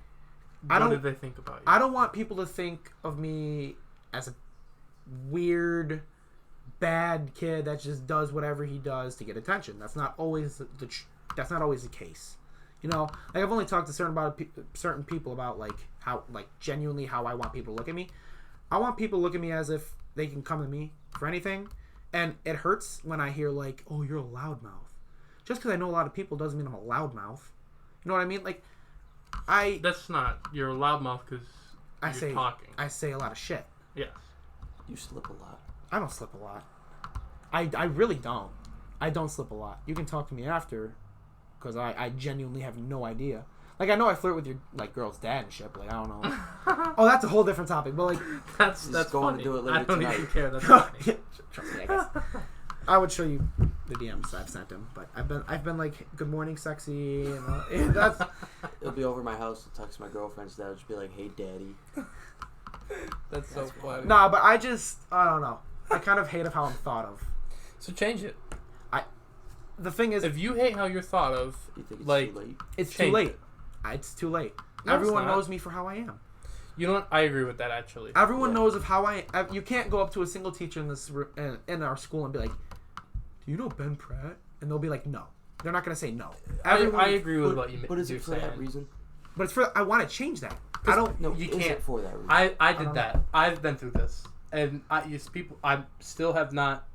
What did they think about you? I don't want people to think of me as a weird, bad kid that just does whatever he does to get attention. That's not always that's not always the case. Like I've only talked to certain people about like how genuinely how I want people to look at me. I want people to look at me as if they can come to me for anything, and it hurts when I hear like, "Oh, you're a loudmouth." Just because I know a lot of people doesn't mean I'm a loudmouth. You know what I mean? Like, That's not. You're a loudmouth because you're talking. I say a lot of shit. Yes. You slip a lot. I don't slip a lot. I really don't. I don't slip a lot. You can talk to me after, because I genuinely have no idea. Like, I know I flirt with your girl's dad and shit, but I don't know. Oh, that's a whole different topic. But like, that's going funny. to do it later I don't tonight. even care. That's funny. Trust me, I guess. I would show you the DMs I've sent him, but I've been like, "Good morning, sexy," and that's. It'll be over my house to text my girlfriend's dad. Just be like, "Hey, daddy." That's so funny. Nah, but I don't know. I kind of hate of how I'm thought of. So change it. The thing is, if you hate how you're thought of, You think it's like too late? it's too late. It's too late. No, Everyone it's not. knows me for how I am. You know what? I agree with that, actually. Everyone knows of how you can't go up to a single teacher in our school and be like, do you know Ben Pratt? And they'll be like, no. They're not going to say no. I agree with what you mean. But is it for that reason? But it's for, I want to change that. I don't know. You can't for that reason. I did that. I've been through this. And I still have not.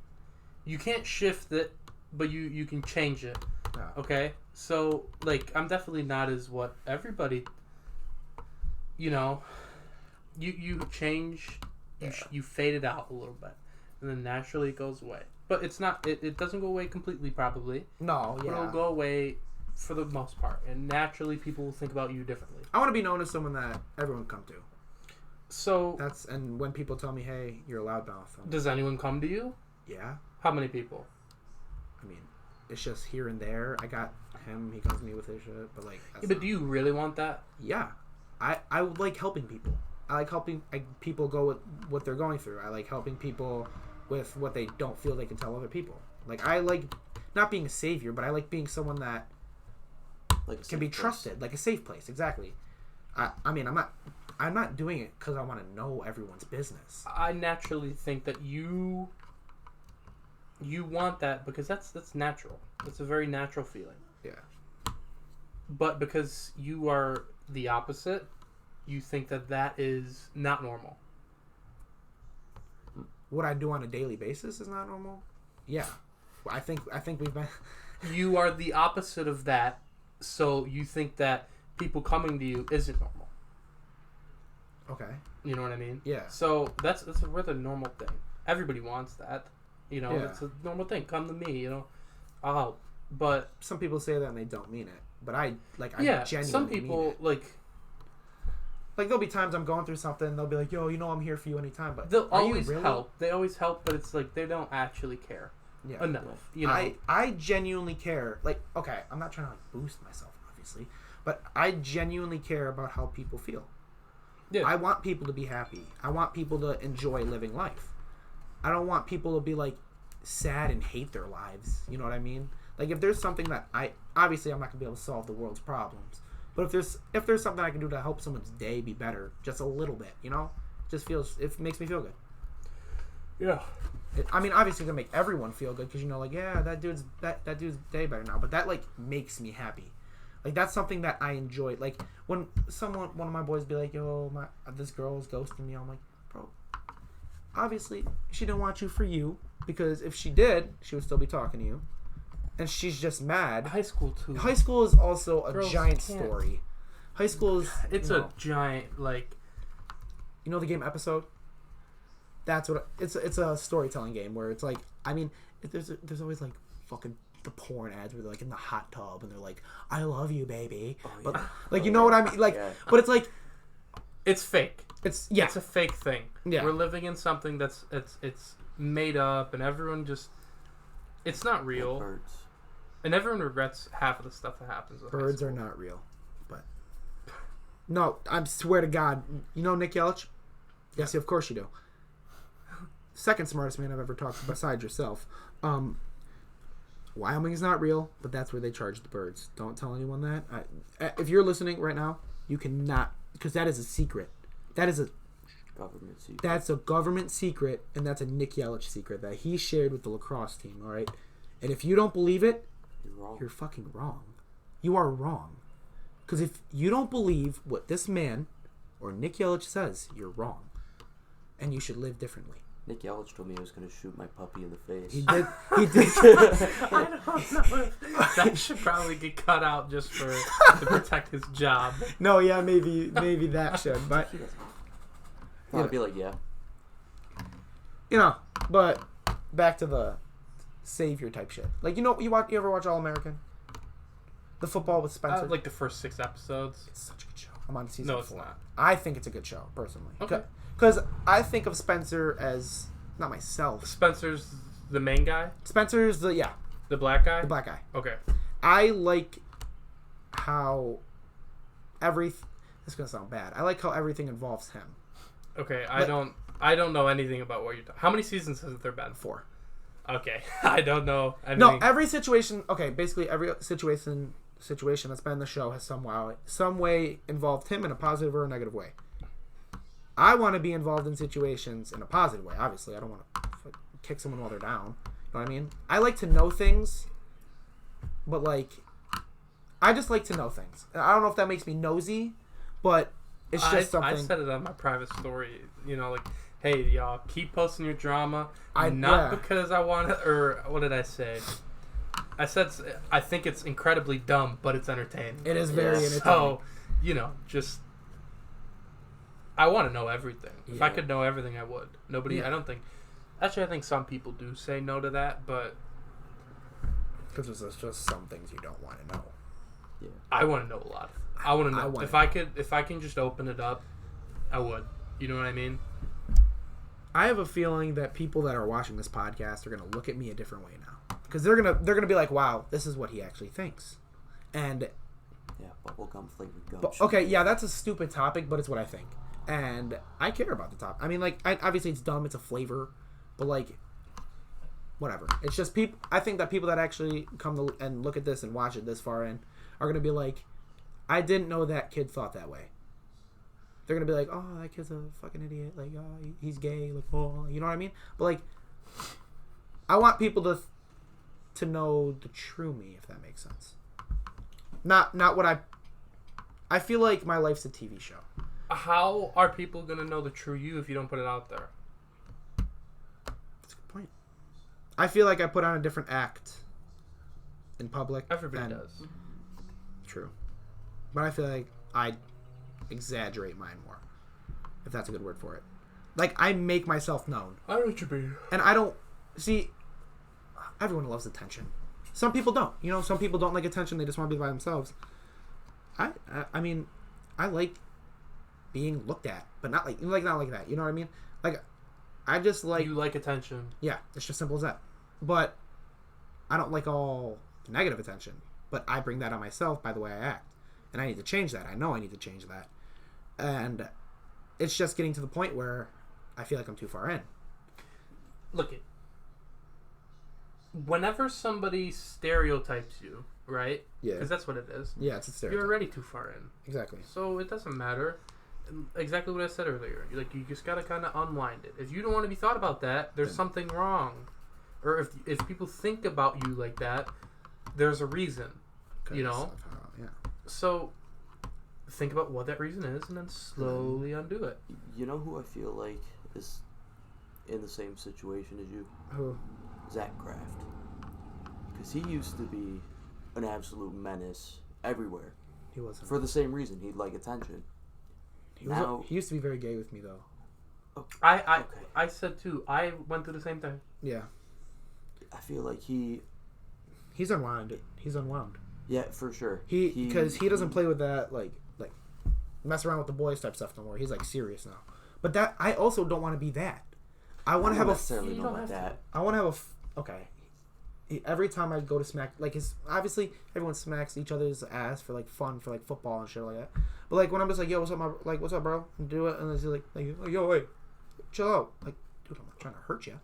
You can't shift it, but you can change it. Yeah. Okay? So, like, I'm definitely not as what everybody, you know, you change, you fade it out a little bit, and then naturally it goes away. But it's not, it doesn't go away completely, probably. No, yeah. But it'll go away for the most part, and naturally people will think about you differently. I want to be known as someone that everyone come to. So and when people tell me, hey, you're a loudmouth. Does anyone come to you? Yeah. How many people? I mean, it's just here and there. I got him, he comes to me with his shit, but like... But do you really want that? Yeah. I like helping people. I like helping people go with what they're going through. I like helping people with what they don't feel they can tell other people. Like, I like not being a savior, but I like being someone that can be trusted. Like a safe place, exactly. I mean, I'm not doing it because I want to know everyone's business. I naturally think that you want that because that's natural. It's a very natural feeling. Yeah. But because you are the opposite, you think that is not normal. What I do on a daily basis is not normal? Yeah. I think we've been... You are the opposite of that, so you think that people coming to you isn't normal. Okay. You know what I mean? Yeah. So that's a really normal thing. Everybody wants that. You know, yeah. It's a normal thing. Come to me, you know. I'll help. But some people say that and they don't mean it. But I genuinely some people mean it. Like there'll be times I'm going through something and they'll be like, yo, you know I'm here for you anytime, but they'll always help. They always help, but it's like they don't actually care enough. You know? I genuinely care. Like, okay, I'm not trying to like boost myself, obviously, but I genuinely care about how people feel. Yeah. I want people to be happy. I want people to enjoy living life. I don't want people to be like sad and hate their lives. You know what I mean? Like if there's something that obviously I'm not gonna be able to solve the world's problems, but if there's something I can do to help someone's day be better, just a little bit, you know, it makes me feel good. Yeah. I mean, obviously, gonna make everyone feel good because you know, like, yeah, that dude's day better now. But that like makes me happy. Like that's something that I enjoy. Like when one of my boys be like, yo, this girl's ghosting me. I'm like, bro, obviously she didn't want you for you because if she did, she would still be talking to you. And she's just mad. High school too. High school is also a giant can't. story. High school is a giant like. You know the game Episode? That's what it's a storytelling game where it's like, I mean, there's always like fucking the porn ads where they're like in the hot tub and they're like, I love you, baby. But like, you know what I mean? Like, but it's like, it's fake. It's a fake thing. Yeah. We're living in something that's it's made up and everyone just, it's not real. Birds. And everyone regrets half of the stuff that happens with birds are not real. But no, I swear to God, you know Nick Yelich? Yes, of course you do. Second smartest man I've ever talked to besides yourself. Wyoming is not real, but that's where they charge the birds. Don't tell anyone that. If you're listening right now, you cannot, because that is a secret. That is a government secret. That's a government secret, and that's a Nick Yelich secret that he shared with the lacrosse team. All right, and if you don't believe it, you're wrong. You're fucking wrong. You are wrong. Because if you don't believe what this man or Nick Yelich says, you're wrong, and you should live differently. Nick Yelich told me he was going to shoot my puppy in the face. He did. He did. I don't know. That should probably get cut out just to protect his job. No, yeah, maybe that should, but I'd be like, yeah. You know, but back to the savior type shit. Like, you know, you ever watch All American? The football with Spencer. Like the first 6 episodes. It's such a good show. I'm on season 4. No, it's not. I think it's a good show, personally. Okay. Because I think of Spencer as not myself. Spencer's the main guy. Spencer's the black guy. The black guy. Okay. I like how this is gonna sound bad. I like how everything involves him. Okay, I don't know anything about what you're talking. How many seasons has there been? 4. Okay, I don't know anything. No, every situation. Okay, basically every situation that's been in the show has some way involved him in a positive or a negative way. I want to be involved in situations in a positive way. Obviously, I don't want to kick someone while they're down. You know what I mean? I like to know things, but like, I just like to know things. I don't know if that makes me nosy, but it's just something. I said it on my private story. You know, like, hey, y'all, keep posting your drama. Because I want to, or what did I say? I said I think it's incredibly dumb, but it's entertaining. It is very entertaining. So, you know, just I want to know everything. If I could know everything, I would. I don't think. Actually, I think some people do say no to that, but because there's just some things you don't want to know. Yeah. I want to know a lot. I want to know if I can just open it up, I would. You know what I mean? I have a feeling that people that are watching this podcast are gonna look at me a different way now, because they're gonna be like, "Wow, this is what he actually thinks," and bubblegum flavored gum. Okay, yeah, that's a stupid topic, but it's what I think, and I care about the topic. I mean, like, obviously it's dumb, it's a flavor, but like, whatever. It's just people. I think that people that actually come and look at this and watch it this far in are gonna be like, "I didn't know that kid thought that way." They're gonna be like, "Oh, that kid's a fucking idiot. Like, oh, he's gay. Like, oh, you know what I mean?" But like, I want people to know the true me, if that makes sense. Not what I feel like my life's a TV show. How are people gonna know the true you if you don't put it out there? That's a good point. I feel like I put on a different act in public. Everybody does. True, but I feel like I exaggerate mine more, if that's a good word for it. Like, I make myself known. I know what you mean. And I don't see. Everyone loves attention. Some people don't. You know, some people don't like attention. They just want to be by themselves. I mean, I like being looked at, but not like that. You know what I mean? Like, I just like. You like attention. Yeah, it's just simple as that. But I don't like all negative attention. But I bring that on myself by the way I act. And I need to change that. I know I need to change that. And it's just getting to the point where I feel like I'm too far in. Look, whenever somebody stereotypes you, right? Yeah. Because that's what it is. Yeah, it's a stereotype. You're already too far in. Exactly. So it doesn't matter. Exactly what I said earlier. Like, you just gotta kind of unwind it. If you don't want to be thought about that, there's something wrong. Or if people think about you like that, there's a reason. You know? Yeah. So think about what that reason is and then slowly undo it. You know who I feel like is in the same situation as you? Who? Zach Kraft. Because he used to be an absolute menace everywhere. He wasn't. For the same reason. He'd like attention. He used to be very gay with me, though. Okay. I said, too, I went through the same thing. Yeah. I feel like He's unwound. Yeah, for sure. Because he doesn't play with that, like mess around with the boys type stuff no more. He's, like, serious now. But that, I also don't want to be that. I want to have necessarily know about that. I want to have okay. Every time I go to smack, like, obviously everyone smacks each other's ass for, like, fun, for, like, football and shit like that. But, like, when I'm just like, yo, what's up, bro? And do it, and it's like, yo, wait, chill out. Like, dude, I'm not trying to hurt you.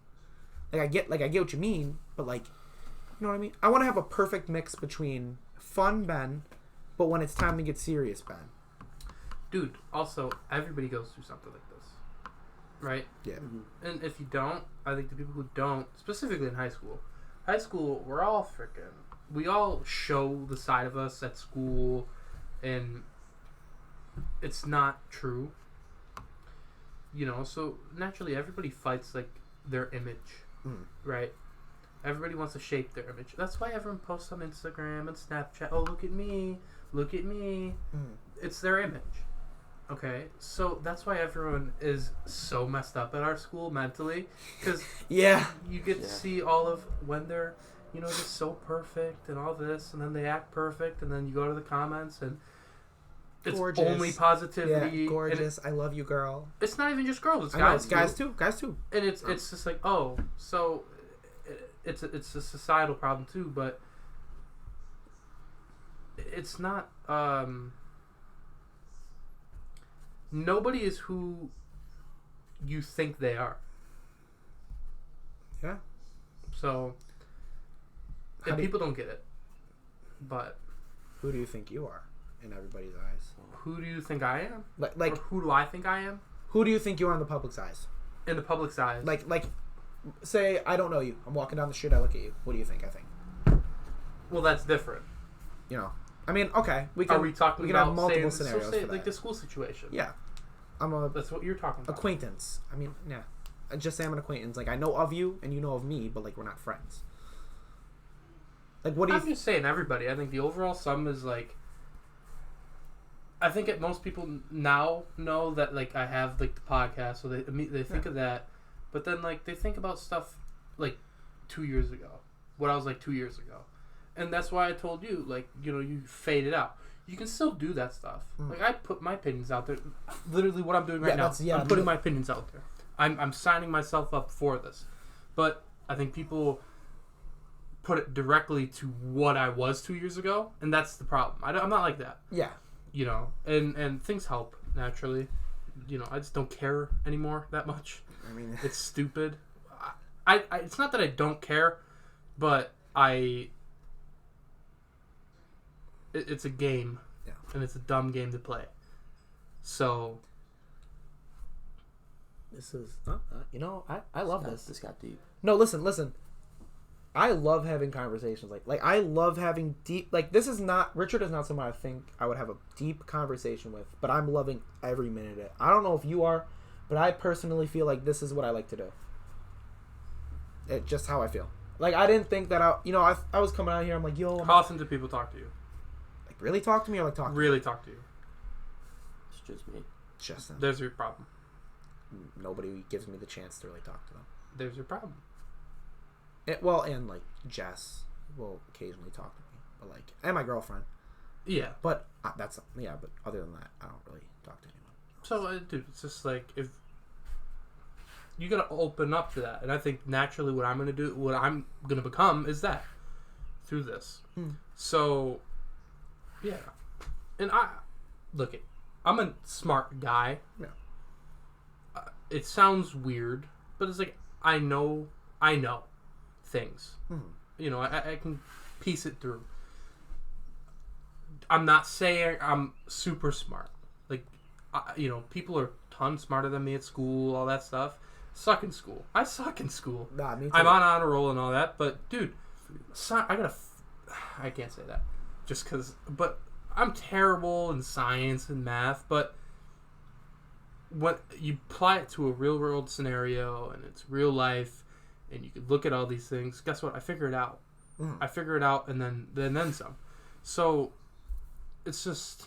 I get what you mean, but, like, you know what I mean? I want to have a perfect mix between fun Ben, but when it's time to get serious Ben. Dude, also, everybody goes through something like this. Right? Yeah. Mm-hmm. And if you don't, I think the people who don't, specifically in high school, we're all we all show the side of us at school, and it's not true. You know, so naturally everybody fights, like, their image, right? Everybody wants to shape their image. That's why everyone posts on Instagram and Snapchat, oh, look at me. It's their image. Okay, so that's why everyone is so messed up at our school mentally, because you get to see all of when they're, you know, just so perfect and all this, and then they act perfect, and then you go to the comments and it's gorgeous. Only positivity. Yeah, gorgeous. I love you, girl. It's not even just girls; it's guys. It's guys too. Guys too. And it's just like, oh, so it's a societal problem too, but it's not. Nobody is who you think they are. Yeah. So, people don't get it. But who do you think you are in everybody's eyes? Who do you think I am? Like or who do I think I am? Who do you think you are in the public's eyes? In the public's eyes. Like, say I don't know you. I'm walking down the street. I look at you. What do you think I think? Well, that's different. You know. I mean, okay. We can. Are we talking we can about have multiple saying, scenarios for that. like the school situation? Yeah. That's what you're talking about. Acquaintance. I mean, yeah. I just say I'm an acquaintance. Like, I know of you and you know of me, but like we're not friends. Like, what do you? I'm just saying, everybody. I think the overall sum is like. I think most people now know that like I have like the podcast, so they think of that, but then like they think about stuff like 2 years ago, what I was like 2 years ago, and that's why I told you like you fade it out. You can still do that stuff. Like I put my opinions out there. Literally, what I'm doing right now. I'm putting my opinions out there. I'm signing myself up for this, but I think people put it directly to what I was 2 years ago, and that's the problem. I'm not like that. Yeah. And things help naturally. I just don't care anymore that much. I mean, it's stupid. I it's not that I don't care, but it's a game, and it's a dumb game to play. So this is I love this. This got deep. No, listen. I love having conversations like I love having deep Richard is not someone I think I would have a deep conversation with, but I'm loving every minute of it. I don't know if you are, but I personally feel like this is what I like to do. It's just how I feel. Like I didn't think that I was coming out here. I'm like, yo. How often do people talk to you? Like really talk to me or like talk? Really talk to you? It's just me. Just them. There's your problem. Nobody gives me the chance to really talk to them. There's your problem. And like Jess will occasionally talk to me, but like, and my girlfriend. Yeah. But but other than that, I don't really talk to anyone. So, dude, it's just like if you gotta open up to that, and I think naturally what I'm gonna become is that through this. So, yeah, and I'm a smart guy. Yeah. It sounds weird, but it's like I know things. I can piece it through. I'm not saying I'm super smart. Like, people are a ton smarter than me at school, all that stuff. Suck in school. I suck in school. Nah, me too. I'm on honor roll and all that, but dude, I can't say that just because. But I'm terrible in science and math. But when you apply it to a real world scenario and it's real life. And you could look at all these things. Guess what? I figure it out. I figure it out, and then some. So it's just,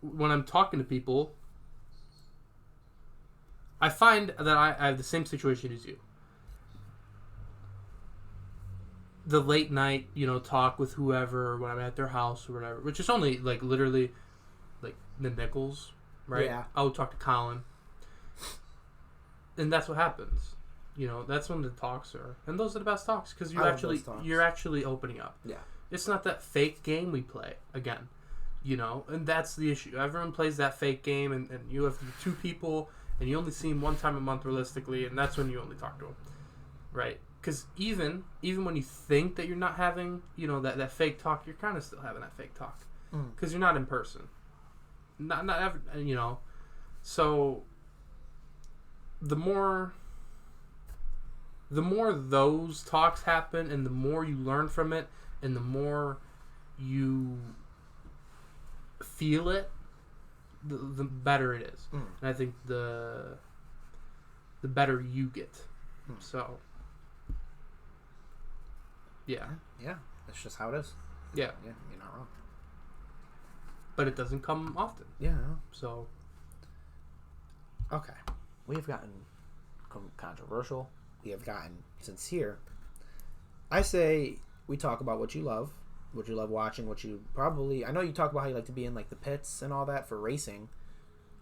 when I'm talking to people, I find that I have the same situation as you. The late night, talk with whoever when I'm at their house or whatever, which is only like literally, like the nickels, right? Yeah. I'll talk to Colin. And that's what happens. That's when the talks are, and those are the best talks because you're actually opening up. Yeah, it's not that fake game we play again, and that's the issue. Everyone plays that fake game, and you have two people, and you only see them one time a month realistically, and that's when you only talk to them, right? Because even when you think that you're not having, that fake talk, you're kind of still having that fake talk because you're not in person. Not ever, so. The more those talks happen and the more you learn from it and the more you feel it, the better it is. And I think the better you get. So, yeah. Yeah, that's just how it is. Yeah. Yeah, you're not wrong. But it doesn't come often. Yeah. So. Okay. We have gotten controversial. We have gotten sincere. I say we talk about what you love watching, I know you talk about how you like to be in like the pits and all that for racing.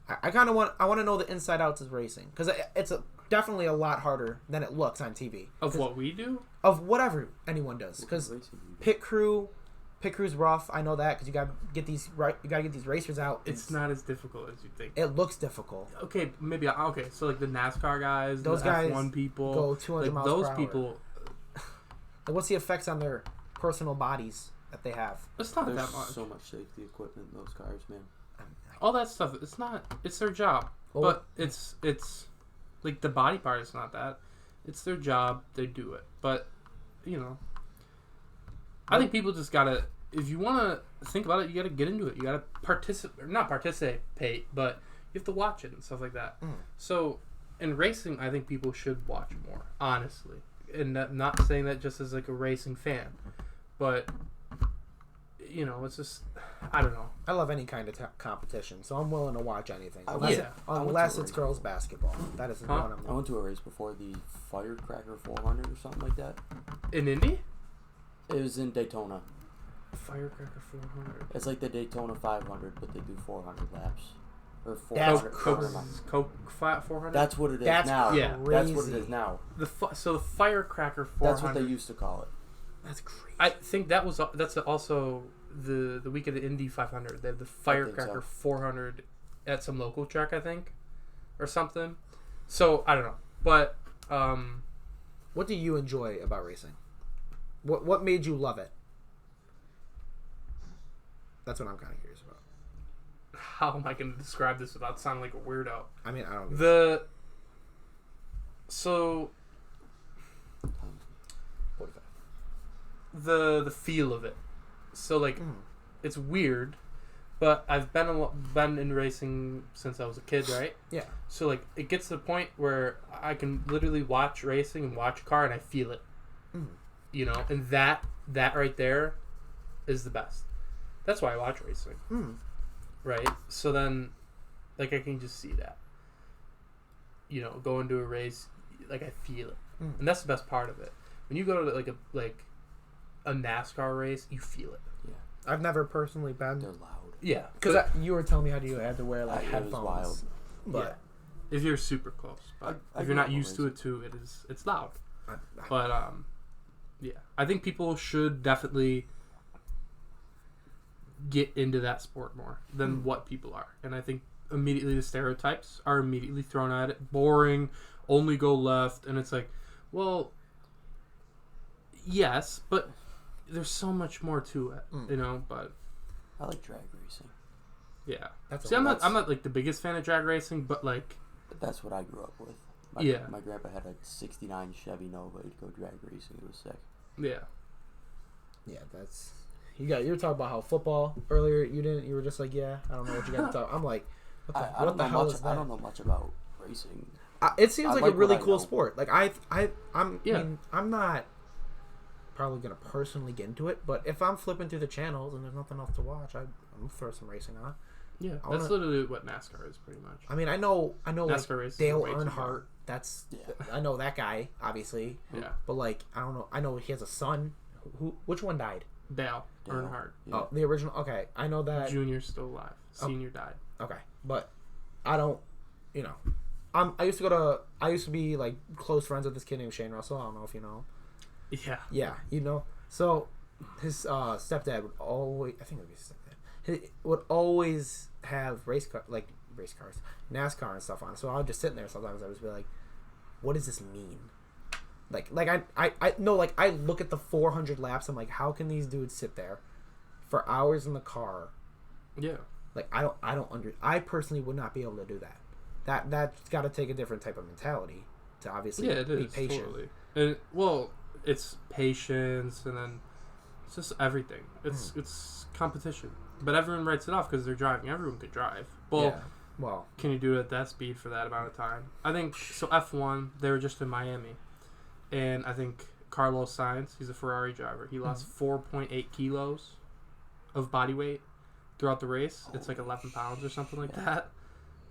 I want to know the inside outs of racing because it's definitely a lot harder than it looks on TV. Of what we do? Of whatever anyone does, because pit crew's rough. I know that because you gotta get these racers out. It's not as difficult as you think. It looks difficult. Okay, maybe. Okay, so like the NASCAR guys, those the guys F1 people, go 200 miles those per hour. people. Like, what's the effects on their personal bodies that they have? It's not There's that much. so much safety equipment in those cars, man. all that stuff. It's not. It's their job, but it's like the body part is not that. It's their job. They do it, but I think people just gotta. If you want to think about it, you gotta get into it. You gotta not participate, but you have to watch it and stuff like that. So in racing, I think people should watch more, honestly. And not saying that just as like a racing fan, but it's just I don't know. I love any kind of competition, so I'm willing to watch anything. Unless it's girls basketball. That isn't what I'm. I went to a race before, the Firecracker 400 or something like that. In Indy? It was in Daytona. Firecracker 400. It's like the Daytona 500, but they do 400 laps. Or 400. Coke 400? That's what it is now. Yeah. That's what it is now. So the Firecracker 400. That's what they used to call it. That's crazy. I think that's also the week of the Indy 500. They have the Firecracker 400 at some local track, I think, or something. So I don't know, but what do you enjoy about racing? What made you love it? That's what I'm kind of curious about. How am I going to describe this without sounding like a weirdo? I mean, I don't. The feel of it. So like, it's weird, but I've been in racing since I was a kid, right? Yeah. So like, it gets to the point where I can literally watch racing and watch a car and I feel it. And that right there is the best. That's why I watch racing. Right? So then, like, I can just see that. Go into a race, like, I feel it. And that's the best part of it. When you go to, like a NASCAR race, you feel it. Yeah. I've never personally been. They're loud. Yeah. Because you were telling me how you had to wear, like, headphones. It was wild. But if you're super close. But if you're not used to it, too, it's loud. But, yeah. I think people should definitely get into that sport more than what people are. And I think immediately the stereotypes are immediately thrown at it. Boring, only go left. And it's like, well, yes, but there's so much more to it, but I like drag racing. Yeah. I'm not like the biggest fan of drag racing, but like... But that's what I grew up with. My grandpa had a 69 Chevy Nova. He'd go drag racing. It was sick. Yeah. Yeah, that's... You were talking about how football earlier. You were just like, yeah, I don't know what you got to talk. I'm like, what the hell is that? I don't know much about racing. It seems like a really cool sport. Like I'm not probably gonna personally get into it, but if I'm flipping through the channels and there's nothing else to watch, I'm gonna throw some racing on. Yeah, that's literally what NASCAR is pretty much. I mean, I know, NASCAR like Dale Earnhardt. I know that guy, obviously. Yeah. But like, I don't know. I know he has a son. Which one died? Dale Earnhardt. Yeah. Oh, the original. Okay, I know that. Junior's still alive. Senior died. Okay, but I don't. I used to be like close friends with this kid named Shane Russell. I don't know if you know him. Yeah. Yeah, So his stepdad would always. I think it would be his stepdad. He would always have race cars, NASCAR and stuff on. So I would just sit there sometimes. I would just be like, "What does this mean?" I look at the 400 laps. I'm like, how can these dudes sit there for hours in the car? Yeah. Like I personally would not be able to do that. That's got to take a different type of mentality to obviously be patient. Totally. And it's patience, and then it's just everything. It's competition, but everyone writes it off because they're driving. Everyone could drive. Well, can you do it at that speed for that amount of time? I think so. F1, they were just in Miami. And I think Carlos Sainz, he's a Ferrari driver. He lost 4.8 kilos of body weight throughout the race. It's like 11 pounds or something like that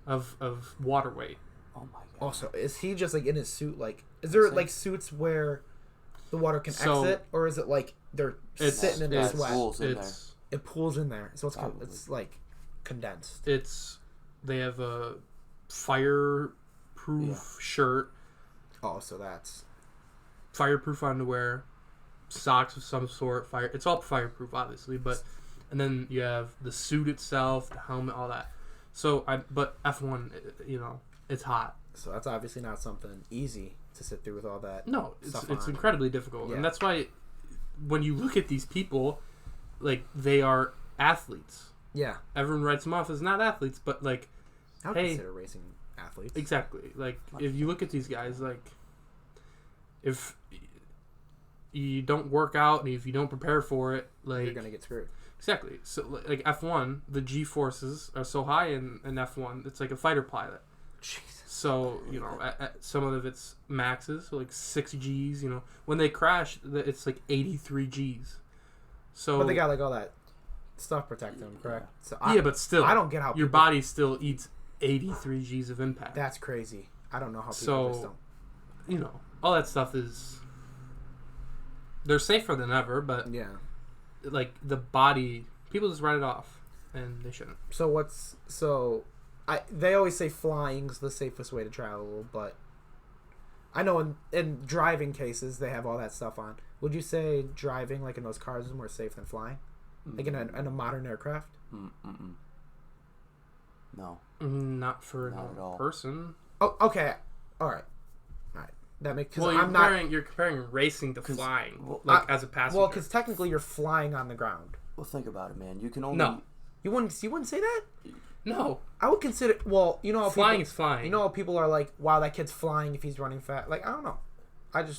of water weight. Oh my god. Also, is he just like in his suit? Like, is there like suits where the water can exit, or is it like they're sitting in the sweat? It pools in there, so it's like condensed. They have a fireproof shirt. Oh, so that's fireproof underwear, socks of some sort. It's all fireproof, obviously, and then you have the suit itself, the helmet, all that. So but F1, it's hot. So that's obviously not something easy to sit through with all that. No, it's incredibly difficult, and that's why when you look at these people, like they are athletes. Yeah. Everyone writes them off as not athletes, but like, I would hey, consider racing athletes. exactly. Like, if you look at these guys, like, if you don't work out and if you don't prepare for it, like, you're gonna get screwed. Exactly. So, like F1, the G forces are so high in F1, it's like a fighter pilot. Jesus. So, you know, at some of it's maxes, so like 6 Gs, you know. When they crash, it's like 83 Gs. So, But they got like all that stuff protecting them, correct? So yeah, but still, I don't get how your people, body still eats 83 Gs of impact. That's crazy. I don't know how people just So, don't. you know, all that stuff is... They're safer than ever, but, Yeah. like, the body... People just write it off, and they shouldn't. They always say flying's the safest way to travel, but I know in driving cases they have all that stuff on. Would you say driving like in those cars is more safe than flying? Like in a modern aircraft? No. Not for Not at all. a person. Oh, okay. All right. That makes Well, you're comparing racing to flying, as a passenger. Well, because technically you're flying on the ground. Well, think about it, man. You can only... No. You wouldn't say that? No. I would consider. Well, you know how Flying people, is flying. You know how people are like, "Wow, that kid's flying if he's running fast." Like, I don't know.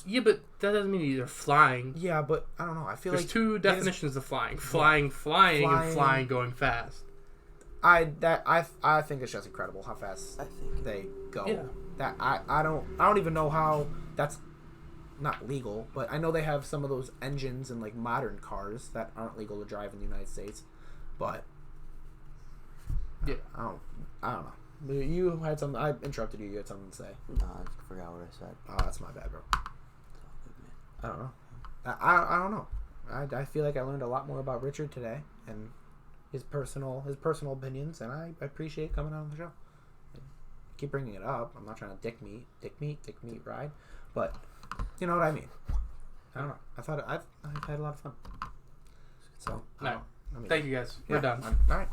Yeah, but that doesn't mean you're flying. Yeah, but I don't know. I feel There's like two definitions of flying: flying, and flying going fast. I think it's just incredible how fast they go. Yeah. That I don't even know how that's not legal, but I know they have some of those engines in like modern cars that aren't legal to drive in the United States. But yeah, I don't know. You had something. I interrupted you. You had something to say. No, I forgot what I said. Oh, that's my bad, bro. I don't know. I don't know. I feel like I learned a lot more about Richard today and his personal opinions, and I appreciate coming on the show. Keep bringing it up. I'm not trying to dick meat ride, but you know what I mean. I don't know. I've had a lot of fun. So, no. Thank you guys. We're done. All right.